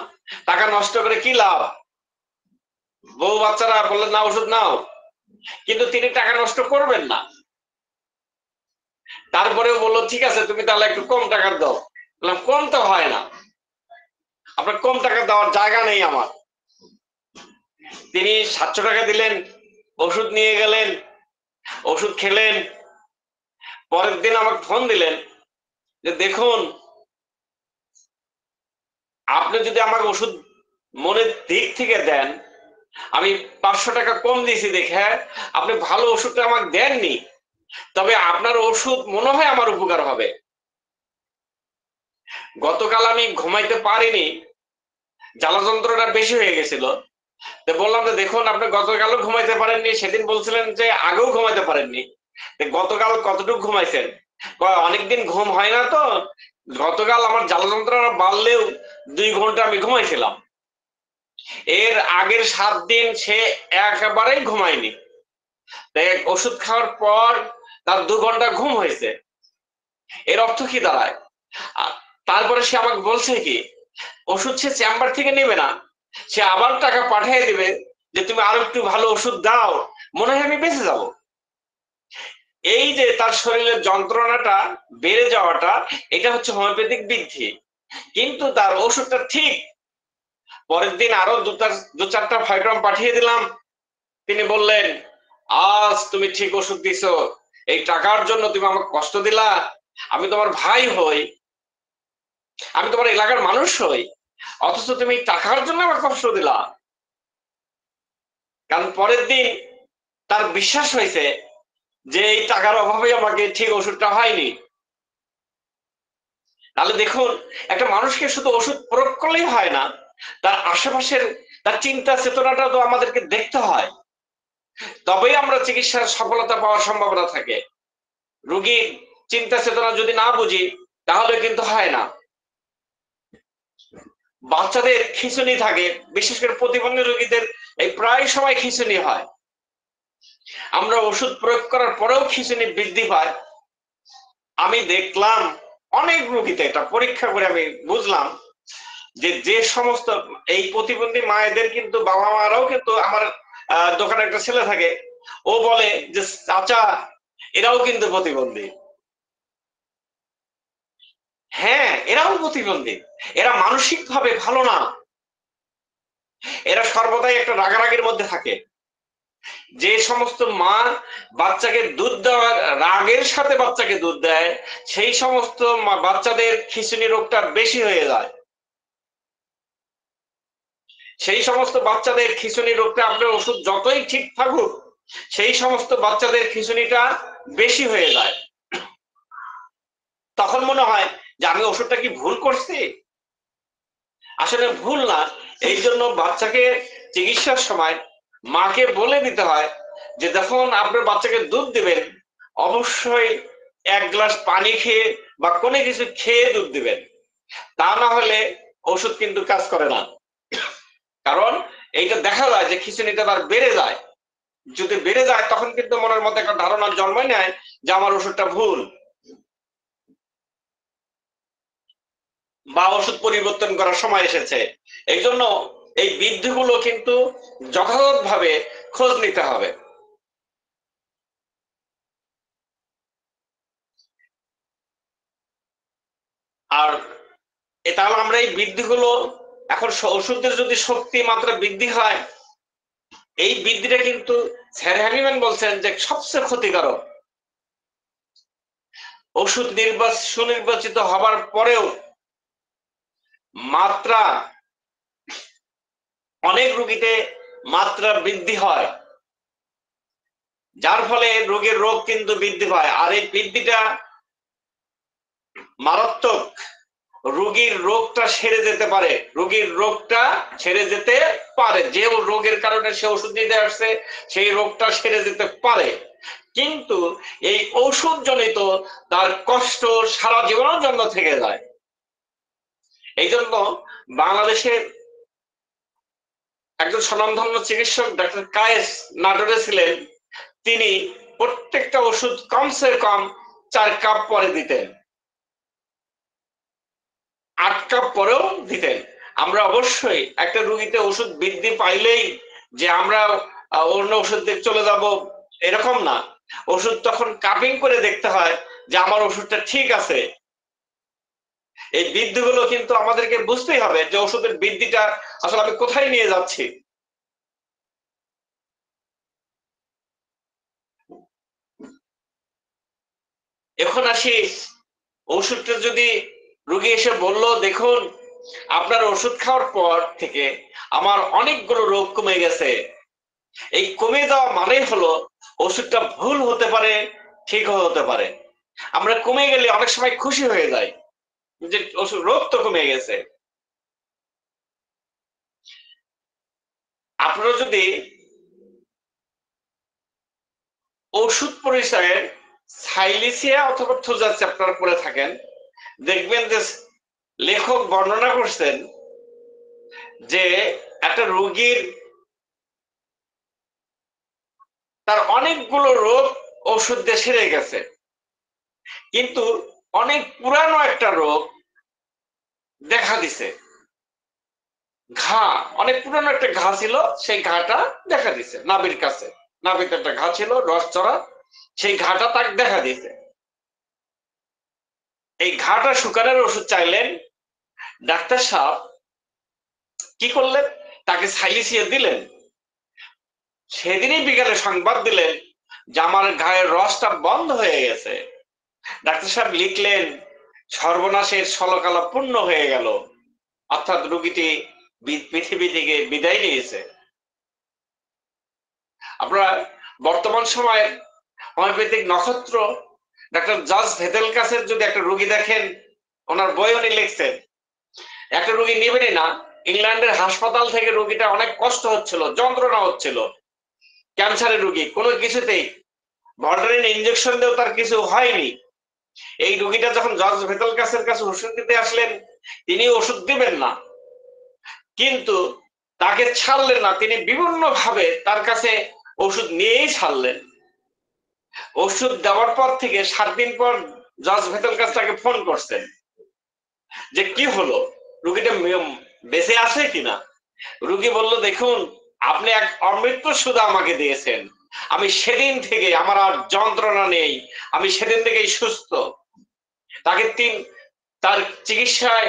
টাকা নষ্ট করে কি লাভ। বউ বাচ্চারা বললেন না ওষুধ নাও, কিন্তু তিনি টাকা নষ্ট করবেন না। তারপরেও বললো ঠিক আছে তুমি তাহলে একটু কম টাকা দাও। বললাম কম তো হয় না, আপনার কম টাকা দেওয়ার জায়গা নেই আমার। তিনি 700 টাকা দিলেন, ওষুধ নিয়ে গেলেন, ওষুধ খেলেন। পরের দিন আমাকে ফোন দিলেন যে দেখুন আপনি যদি আমাকে ওষুধ মনের দিক থেকে দেন, আমি 500 টাকা কম দিয়েছি দেখে আপনি ভালো ওষুধটা আমাকে দেননি, তবে আপনার ওষুধ মনে হয় আমার উপকার হবে। গতকাল আমি ঘুমাইতে পারিনি, জ্বালা যন্ত্রটা বেশি হয়ে গেছিল। তো বললাম যে দেখুন আপনি গতকালও ঘুমাইতে পারেননি, সেদিন বলছিলেন যে আগেও ঘুমাইতে পারেননি, গতকাল কতটুকু ঘুমাইছেন? অনেকদিন ঘুম হয় না তো, গতকাল আমার জ্বালা যন্ত্রণা বাড়লেও 2 ঘন্টা আমি ঘুমাইছিলাম। এর আগের 7 দিন সে একেবারেই ঘুমায়নি। ওষুধ খাওয়ার পর তার 2 ঘন্টা ঘুম হয়েছে। এর অর্থ কি দাঁড়ায়? তারপরে সে আমাকে বলছে কি ওষুধ সে চেম্বার থেকে নেবে না, সে আবার টাকা পাঠিয়ে দিবে যে তুমি আরো একটু ভালো ওষুধ দাও, মনে হয় আমি বেঁচে যাব। এই যে তার শরীরের যন্ত্রণাটা বেড়ে যাওয়াটা, এটা হচ্ছে হোমিওপ্যাথিক বৃদ্ধি। কিন্তু তার ওষুধটা ঠিক। পরের দিন আরো 2-4টা ফাইটম পাঠিয়ে দিলাম। তিনি বললেন আজ তুমি ঠিক ওষুধ দিছো, এই টাকার জন্য তুমি আমাকে কষ্ট দিলা, আমি তোমার ভাই হই, আমি তোমার এলাকার মানুষ হই, অথচ তুমি টাকার জন্য আমাকে কষ্ট দিলা। কারণ পরের দিন তার বিশ্বাস হয়েছে যে এই টাকার অভাবে আমাকে ঠিক ওষুধটা হয়নি। তাহলে দেখুন একটা মানুষকে শুধু ওষুধ প্রয়োগ করলেই হয় না, তার আশেপাশের তার চিন্তা চেতনাটা তো আমাদেরকে দেখতে হয়, তবেই আমরা চিকিৎসার সফলতা পাওয়ার সম্ভাবনা থাকে। রোগীর চিন্তা চেতনা যদি না বুঝি তাহলে কিন্তু হয় না। বাচ্চাদের খিঁচুনি থাকে, বিশেষ করে প্রতিবন্ধী রোগীদের এই প্রায় সময় খিঁচুনি হয়। আমরা ওষুধ প্রয়োগ করার পরেও খিঁচুনি বৃদ্ধি পায়। আমি দেখলাম অনেক রোগীতে, এটা পরীক্ষা করে আমি বুঝলাম যে যে সমস্ত এই প্রতিবন্ধী মায়েদের কিন্তু বাবা মারাও কিন্তু, আমার দোকানে একটা ছেলে থাকে, ও বলে যে চাচা এরাও কিন্তু প্রতিবন্ধী। হ্যাঁ এরাও প্রতিবন্ধী, এরা মানসিক ভাবে ভালো না, এরা সর্বদাই একটা রাগারাগির মধ্যে থাকে। যে সমস্ত মা বাচ্চাকে দুধ দেওয়ার রাগের সাথে বাচ্চাকে দুধ দেয়, সেই সমস্ত বাচ্চাদের খিঁচুনি রোগটা বেশি হয়ে যায়। সেই সমস্ত বাচ্চাদের খিঁচুনি রোগটা আপনার ওষুধ যতই ঠিক থাকুক, সেই সমস্ত বাচ্চাদের খিঁচুনিটা বেশি হয়ে যায়। তখন মনে হয় যে আমি ওষুধটা কি ভুল করছি? আসলে ভুল না। এই জন্য বাচ্চাকে চিকিৎসার সময় মাকে বলে দিতে হয় যে যখন আপনার বাচ্চাকে দুধ দিবেন অবশ্যই 1 গ্লাস পানি খেয়ে বা কোনো কিছু খেয়ে দুধ দিবেন, তা না হলে ওষুধ কিন্তু কাজ করে না। কারণ এইটা দেখা যায় যে খিঁচুনিটা তার বেড়ে যায়। যদি বেড়ে যায় তখন কিন্তু মনের মধ্যে একটা ধারণা জন্মায় নেয় যে আমার ওষুধটা ভুল, বা ওষুধ পরিবর্তন করার সময় এসেছে। এই জন্য এই বৃদ্ধিগুলো কিন্তু যথাযথভাবে খোঁজ নিতে হবে। আর তাহলে আমরা এই বৃদ্ধিগুলো এখন ওষুধের যদি শক্তি মাত্রা বৃদ্ধি হয়, এই বৃদ্ধিটা কিন্তু স্যার হ্যানিম্যান বলছেন যে সবচেয়ে ক্ষতিকারক। ওষুধ সুনির্বাচিত হবার পরেও মাত্রা, অনেক রোগীতে মাত্রা বৃদ্ধি হয়, যার ফলে রোগের রোগ কিন্তু বৃদ্ধি পায়। আর এই বৃদ্ধিটা মারাত্মক। রোগীর রোগটা সেরে যেতে পারে, রোগীর রোগটা সেরে যেতে পারে, যে রোগের কারণে সে ওষুধ নিতে আসছে সেই রোগটা সেরে যেতে পারে, কিন্তু এই ঔষধ জনিত তার কষ্ট সারা জীবনের জন্য থেকে যায়। এই জন্য বাংলাদেশের একজন স্বনামধন্য চিকিৎসক ডাক্তার কায়েস নাটোরে ছিলেন, তিনি প্রত্যেকটা ওষুধ কমসে কম 4 কাপ পরে দিতেন, 8 কাপ পরেও দিতেন। আমরা অবশ্যই একটা রোগীতে ওষুধ বৃদ্ধি পাইলেই যে আমরা অন্য ওষুধ দিয়ে চলে যাব এরকম না। ওষুধ তখন কাপিং করে দেখতে হয় যে আমার ওষুধটা ঠিক আছে। এই বৃদ্ধিগুলো কিন্তু আমাদেরকে বুঝতেই হবে যে ওষুধের বৃদ্ধিটা আসলে আমি কোথায় নিয়ে যাচ্ছি। এখন আসি, ওষুধটা যদি রোগী এসে বলল দেখুন আপনার ওষুধ খাওয়ার পর থেকে আমার অনেকগুলো রোগ কমে গেছে, এই কমে যাওয়া মানেই হলো ওষুধটা ভুল হতে পারে, ঠিক হতে পারে। আমরা কমে গেলে অনেক সময় খুশি হয়ে যাই যে ওষুধ রোগ তো কমে গেছে। আপনারা যদি ওষুধ পরিচয়ের সাইলিসিয়া অথবা থুজা চ্যাপ্টার পড়ে থাকেন, দেখবেন যে লেখক বর্ণনা করছেন যে একটা রোগীর তার অনেকগুলো রোগ ওষুধ দিয়ে সেরে গেছে, কিন্তু অনেক পুরানো একটা রোগ দেখা দিছে। ঘা, অনেক পুরানো একটা ঘা ছিল, সেই ঘাটা দেখা দিছে নাভির কাছে, নাভিতে একটা ঘা ছিল রস চড়া, সেই ঘাটা তাকে দেখা দিছে। এই ঘাটা শুকানোর ওষুধ চাইলেন, ডাক্তার সাহেব কি করলেন, তাকে সাইলিসিয়া দিলেন। সেদিনই বিকালে সংবাদ দিলেন যে আমার ঘায়ের রসটা বন্ধ হয়ে গেছে। ডাক্তার সাহেব লিখলেন সর্বনাশের ষোলকালা পূর্ণ হয়ে গেল, অর্থাৎ রোগীটি পৃথিবী থেকে বিদায় নিয়েছে। আপনারা বর্তমান সময়ে হোমিওপ্যাথিক নক্ষত্র ডাক্তার জর্জ ভেদেলকাসের যদি একটা রোগী দেখেন, ওনার বই উনি লিখছেন, একটা রোগী নেবেনই না। ইংল্যান্ডের হাসপাতাল থেকে রোগীটা অনেক কষ্ট হচ্ছিল, যন্ত্রণা হচ্ছিল, ক্যান্সারের রোগী, কোনো কিছুতেই ভল্টারিন ইনজেকশন দিয়েও তার কিছু হয়নি। এই রোগীটা যখন জর্জ ভেদেলকাসের কাছে ওষুধ দিতে আসলেন, তিনি ওষুধ দিবেন না, কিন্তু তাকে ছাড়লেন না, তিনি বিভিন্ন ভাবে তার কাছে ওষুধ নিয়েই ছাড়লেন। ওষুধ দেওয়ার পর থেকে 7 দিন পর জর্জ ভেদেলকাস তাকে ফোন করছেন যে কি হলো, রোগীটা বেঁচে আছে কিনা। রোগী বলল দেখুন আপনি এক অমৃত সুধা আমাকে দিয়েছেন, আমি সেদিন থেকে আমার আর যন্ত্রণা নেই, আমি সেদিন থেকেই সুস্থ। তাকে তার চিকিৎসায়,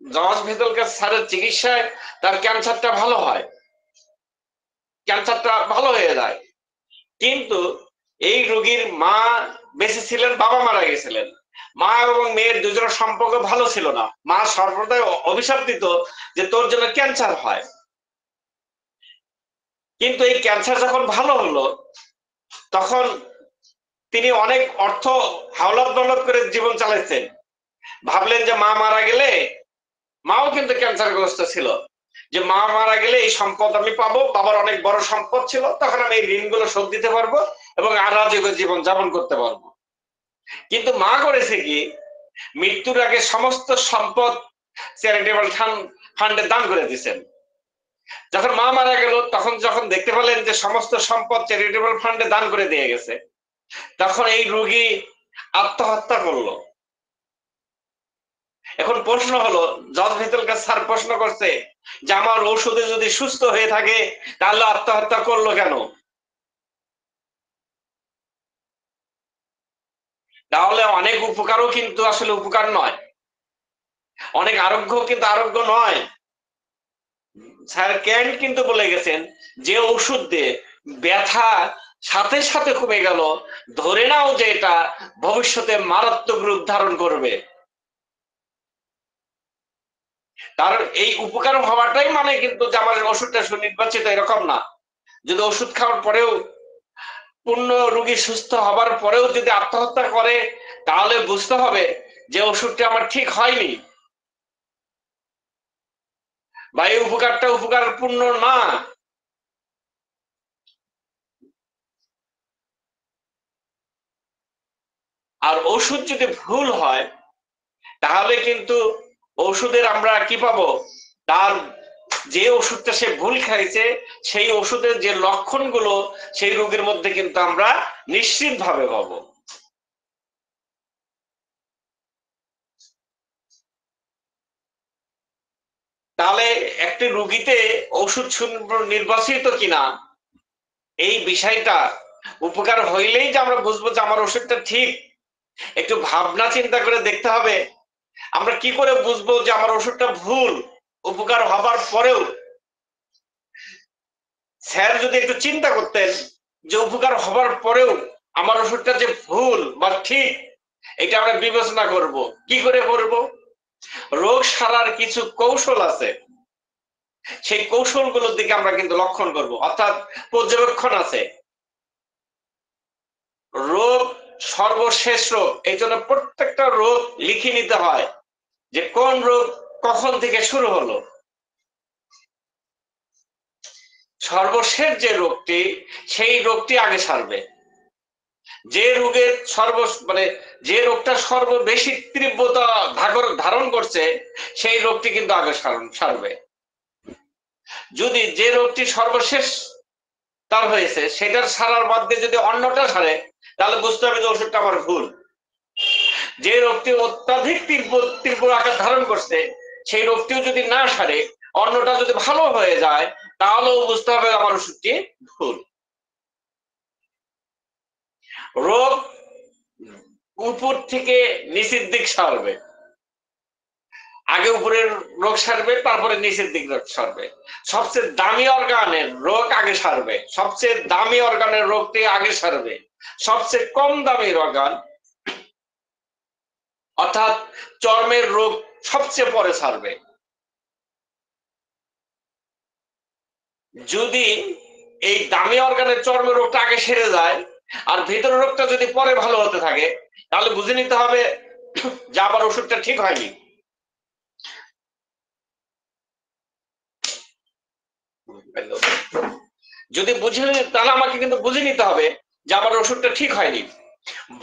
জর্জ ভেদেলকাস স্যারের চিকিৎসায় তার ক্যান্সারটা ভালো হয়, ক্যান্সারটা ভালো হয়ে যায়। কিন্তু এই রোগীর মা বেঁচে ছিলেন, বাবা মারা গেছিলেন। মা এবং মেয়ের দুজনের সম্পর্ক ভালো ছিল না। মা সর্বদাই অভিশাপ দিত যে তোর জন্য ক্যান্সার হয়। কিন্তু এই ক্যান্সার যখন ভালো হলো, তখন তিনি অনেক অর্থ হাওলাত দৌলত করে জীবন চালাচ্ছেন। ভাবলেন যে মা মারা গেলে, মাও কিন্তু ক্যান্সারগ্রস্ত ছিল, যে মা মারা গেলে এই সম্পদ আমি পাবো, বাবার অনেক বড় সম্পদ ছিল, তখন আমি এই ঋণগুলো শোধ দিতে পারবো এবং আরাজীব জীবন যাপন করতে পারবো। কিন্তু মা করেছে কি, মৃত্যুর আগে সমস্ত সম্পদ চ্যারিটেবল ফান্ডে দান করে দিয়েছেন। যখন মা মারা গেল, তখন যখন দেখতে পেলেন যে সমস্ত সম্পদ চ্যারিটেবল ফান্ডে দান করে দিয়ে গেছে, তখন এই রোগী আত্মহত্যা করলো। এখন প্রশ্ন হলো, জর্জ ভেদেলকাস স্যার প্রশ্ন করছে যে আমার ঔষধে যদি সুস্থ হয়ে থাকে তাহলে আত্মহত্যা করলো কেন? তাহলে অনেক উপকারও কিন্তু আসলে উপকার নয়, অনেক আরোগ্য কিন্তু আরোগ্য নয়। স্যার ক্যান্ট কিন্তু বলে গেছেন যে ওষুধ দিয়ে ব্যথা সাথে সাথে কমে গেল, ধরে নাও যে এটা ভবিষ্যতে মারাত্মক রূপ ধারণ করবে। তার এই উপকার হওয়াটাই মানে কিন্তু যে আমার ওষুধটা সুনির্বাচিত এরকম না। যদি ওষুধ খাওয়ার পরেও, পূর্ণ রোগী সুস্থ হবার পরেও যদি আত্মহত্যা করে, তাহলে বুঝতে হবে যে ওষুধটা আমার ঠিক হয়নি বা এই উপকারটা উপকার পূর্ণ না। আর ওষুধ যদি ভুল হয় তাহলে কিন্তু ওষুধের আমরা কি পাবো, তার যে ওষুধটা সে ভুল খাইছে সেই ওষুধের যে লক্ষণগুলো সেই রোগের মধ্যে কিন্তু আমরা নিশ্চিত ভাবে পাবো। তাহলে একটি রোগীতে ওষুধ নির্বাচিত কিনা এই বিষয়টা উপকার হইলেই যে আমরা বুঝবো যে আমার ওষুধটা ঠিক, একটু ভাবনা চিন্তা করে দেখতে হবে। আমরা কি করে বুঝবো যে আমার ওষুধটা ভুল? উপকার হবার পরেও স্যার যদি একটু চিন্তা করতেন যে উপকার হবার পরেও আমার ওষুধটা যে ভুল বা ঠিক, এটা আমরা বিবেচনা করব। কি করে করব? রোগ সারার কিছু কৌশল আছে, সেই কৌশলগুলোর দিকে আমরা কিন্তু লক্ষণ করব, অর্থাৎ পর্যবেক্ষণ আছে। রোগ সর্বশেষ রোগ, এই জন্য প্রত্যেকটা রোগ লিখে নিতে হয় যে কোন রোগ কখন থেকে শুরু হলো। সর্বশেষ যে রোগটি, সেই রোগটি আগে সারবে। যে রোগের যে রোগটা সর্ববেশি তীব্রতা ধারণ করছে সেই রোগটি কিন্তু আগে সারবে। যদি যে রোগটি সর্বশেষ তার হয়েছে সেটার সারার বাদ দিয়ে যদি অন্যটা সারে, তাহলে বুঝতে হবে যে ওষুধটা আমার ভুল। যে রোগটি অত্যাধিক তীব্র আকার ধারণ করছে সেই রোগটিও যদি না সারে, অন্যটা যদি ভালো হয়ে যায়, তাহলেও বুঝতে হবে আমার ওষুধটি ভুল। রোগ উপর থেকে নিচের দিক সারবে, আগে উপরের রোগ সারবে, তারপরে নিচের দিক রোগ সারবে। সবচেয়ে দামি অর্গানের রোগ আগে সারবে, সবচেয়ে দামি অর্গানের রোগটি আগে সারবে। সবচেয়ে কম দামি অর্গান অর্থাৎ চর্মের রোগ সবচেয়ে পরে সারবে। যদি এই দামি অর্গানের চর্মের রোগটা আগে সেরে যায় আর ভিতরের রোগটা যদি পরে ভালো হতে থাকে, তাহলে বুঝে নিতে হবে যে আমার ওষুধটা ঠিক হয়নি। যদি বুঝে, তাহলে আমাকে কিন্তু বুঝে নিতে হবে যে আমার ওষুধটা ঠিক হয়নি।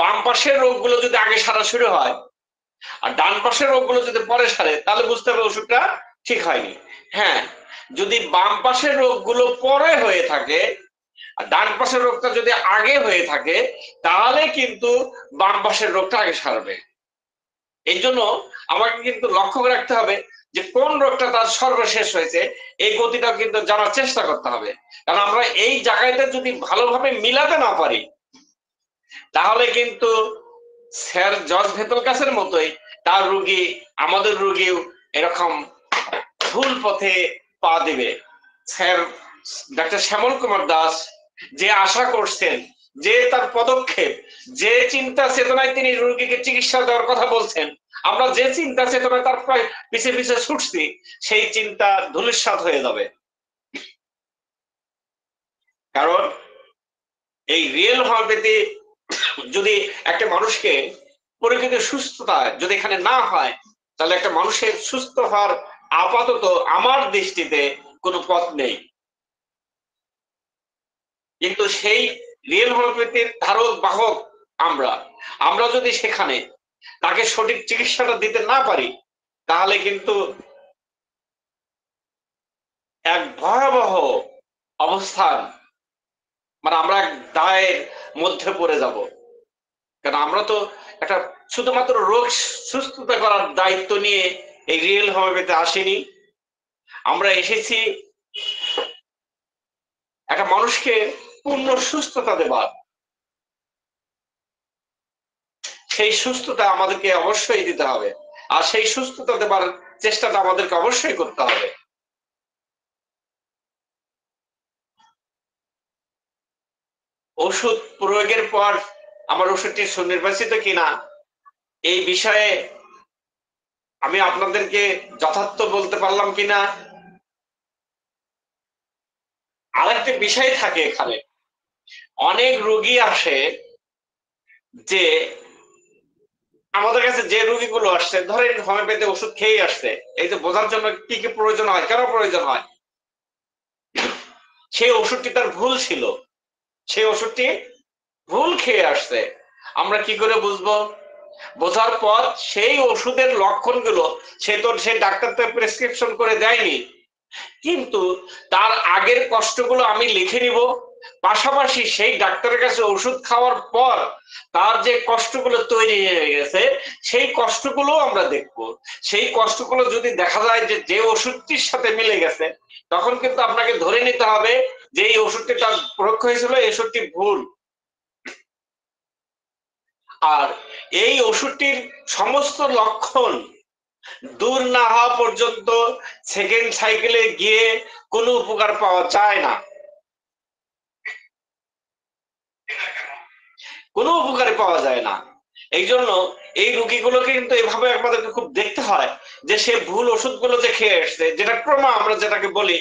বাম পাশের রোগগুলো যদি আগে সারা শুরু হয় আর ডান পাশের রোগগুলো যদি পরে সারে, তাহলে বুঝতে হবে ওষুধটা ঠিক হয়নি। হ্যাঁ, যদি বাম পাশের রোগগুলো পরে হয়ে থাকে আর ডান পাশের রোগটা যদি আগে হয়ে থাকে, তাহলে কিন্তু বাম পাশের রোগটা আগে সারবে। এই জন্য আমাকে কিন্তু লক্ষ্য রাখতে হবে যে কোন রোগটা তার সর্বশেষ হয়েছে, এই গতিটা কিন্তু জানার চেষ্টা করতে হবে। কারণ আমরা এই জায়গাটা যদি ভালোভাবে মিলাতে না পারি, তাহলে কিন্তু স্যার জর্জ ভেতলকাসের মতোই তার রোগী, আমাদের রোগীও এরকম ভুল পথে পা দিবে। স্যার ডাক্তার শ্যামল কুমার দাস যে আশা করছেন, যে তার পদক্ষেপ, যে চিন্তা চেতনায় তিনি রোগীকে চিকিৎসা দেওয়ার কথা বলছেন, আমরা যে চিন্তা চেতনায় তার পিছে পিছে ছুটছি, সেই চিন্তা ধূলিসাৎ হয়ে যাবে। কারণ এই রিয়েল হোমিওপ্যাথি যদি একটা মানুষকে প্রকৃত সুস্থতা যদি এখানে না হয়, তাহলে একটা মানুষের সুস্থ হওয়ার আপাতত আমার দৃষ্টিতে কোনো পথ নেই। কিন্তু সেই রিয়েল হোমিওপ্যাথির ধারক বাহক আমরা যদি সেখানে তাকে সঠিক চিকিৎসাটা দিতে না পারি, তাহলে কিন্তু এক ভয়াবহ অবস্থান, আমরা এক দায়ের মধ্যে পড়ে যাব। কারণ আমরা তো একটা শুধুমাত্র রোগ সুস্থতা করার দায়িত্ব নিয়ে এই রিয়েল হোমিওপ্যাথি আসেনি। আমরা এসেছি একটা মানুষকে পূর্ণ সুস্থতা দেবার। সেই সুস্থতা আমাদেরকে অবশ্যই দিতে হবে, আর সেই সুস্থতা দেবার চেষ্টাটা আমাদেরকে অবশ্যই করতে হবে। ওষুধ প্রয়োগের পর আমার ওষুধটি সুনির্বাচিত কিনা এই বিষয়ে আমি আপনাদেরকে যথার্থ বলতে পারলাম কিনা। আরেকটা বিষয় থাকে এখানে, অনেক রোগী আসে যে আমাদের কাছে, যে রোগীগুলো আসছে ধরেন হোমিওপ্যাথি ওষুধ খেয়ে আসছে, এই যে বোঝার জন্য কি কি প্রয়োজন হয়, কেন প্রয়োজন হয়, সেই ওষুধটি তার ভুল ছিল, সেই ওষুধটি ভুল খেয়ে আসছে। আমরা কি করে বুঝবো? বোঝার পর সেই ওষুধের লক্ষণগুলো সে ডাক্তার তো প্রেসক্রিপশন করে দেয়নি, কিন্তু তার আগের কষ্টগুলো আমি লিখে নিব, পাশাপাশি সেই ডাক্তারের কাছে ওষুধ খাওয়ার পর তার যে কষ্টগুলো তৈরি হয়ে গেছে সেই কষ্টগুলো আমরা দেখব। সেই কষ্টগুলো যদি দেখা যায় যে যে ওষুধটির সাথে মিলে গেছে, তখন কিন্তু আপনাকে ধরে নিতে হবে যে এই ওষুধটি তার প্রয়োগ হয়েছিল এই ওষুধটি ভুল। আর এই ওষুধটির সমস্ত লক্ষণ দূর না হওয়া পর্যন্ত সেকেন্ড সাইকেলে গিয়ে কোনো উপকার পাওয়া যায় না, কোনো উপকারে পাওয়া যায় না। এই জন্য এই রোগীগুলোকে কিন্তু এভাবে আমাদেরকে খুব দেখতে হয় যে সে ভুল ওষুধগুলো যে খেয়ে আসছে, যেটা ট্রমা আমরা যেটাকে বলি,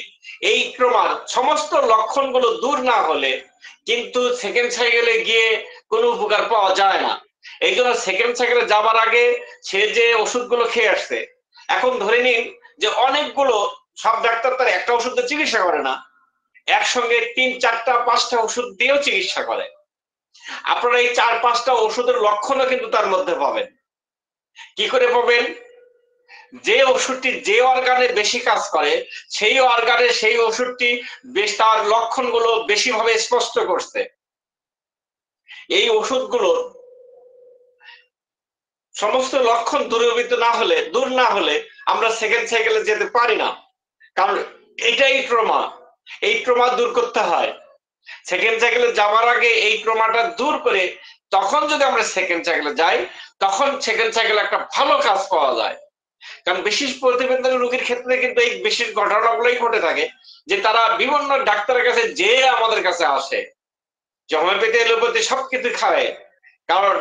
এই ট্রমার সমস্ত লক্ষণগুলো দূর না হলে কিন্তু সেকেন্ড সাইকেলে গিয়ে কোনো উপকার পাওয়া যায় না। এই জন্য সেকেন্ড সাইকেলে যাবার আগে সে যে ওষুধগুলো খেয়ে আসছে, এখন ধরে নিন যে অনেকগুলো, সব ডাক্তার তার একটা ওষুধ দিয়ে চিকিৎসা করে না, একসঙ্গে 3, 4টা 5টা ওষুধ দিয়েও চিকিৎসা করে। আপনারা এই 4-5টা ওষুধের লক্ষণও কিন্তু তার মধ্যে পাবেন। কি করে পাবেন? যে ওষুধটি যে অর্গানে বেশি কাজ করে সেই অর্গানে সেই ওষুধটি বেশ তার লক্ষণগুলো বেশিভাবে স্পষ্ট করছে। এই ওষুধগুলো সমস্ত লক্ষণ দূর না হলে আমরা সেকেন্ড সাইকেলে যেতে পারি না, কারণ এটাই ট্রমা। এই ট্রমা দূর করতে হয়। সেকেন্ড সাইকেলে যাওয়ার আগে এই ট্রমাটা দূর করে তখন যদি আমরা সেকেন্ড সাইকেলে যাই, তখন সেকেন্ড সাইকেলে একটা ভালো কাজ পাওয়া যায়। কারণ বিশেষ প্রতিবন্ধী রোগীর ক্ষেত্রে কিন্তু এই বিশেষ ঘটনাগুলোই ঘটে থাকে যে তারা বিভিন্ন ডাক্তারের কাছে যে আমাদের কাছে আসে, যে হোমিওপ্যাথি এলোপ্যাথি সবকিছু খায়, কারণ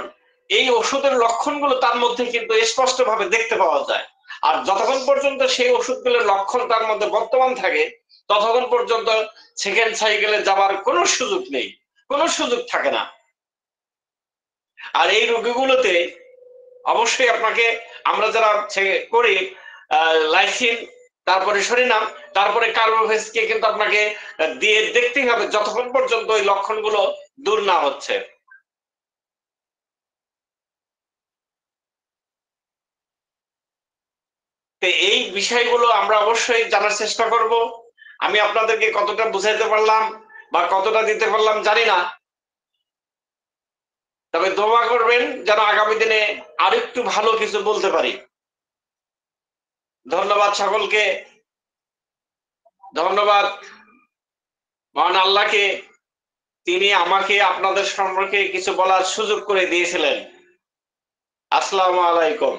এই ওষুধের লক্ষণগুলো তার মধ্যে কিন্তু স্পষ্ট ভাবে দেখতে পাওয়া যায়। আর যতক্ষণ পর্যন্ত সেই ওষুধগুলোর লক্ষণ তার মধ্যে বর্তমান থাকে ততক্ষণ পর্যন্ত সেকেন্ড সাইকেলে যাবার কোনো সুযোগ নেই, কোনো সুযোগ থাকে না। আর এই রোগীগুলোতে অবশ্যই আপনাকে, আমরা যারা করি লাইসিন, তারপরে সরিনাম, তারপরে কার্বোভেজকে কিন্তু আপনাকে দিয়ে দেখতেই হবে যতক্ষণ পর্যন্ত ওই লক্ষণগুলো দূর না হচ্ছে। এই বিষয়গুলো আমরা অবশ্যই জানার চেষ্টা করব। আমি আপনাদেরকে কতটা বুঝাইতে পারলাম বা কতটা দিতে পারলাম জানি না, তবে দোয়া করবেন যেন আগামী দিনে আরেকটু ভালো কিছু বলতে পারি। ধন্যবাদ সকলকে, ধন্যবাদ মহান আল্লাহকে, তিনি আমাকে আপনাদের সম্পর্কে কিছু বলার সুযোগ করে দিয়েছিলেন। আসসালামু আলাইকুম।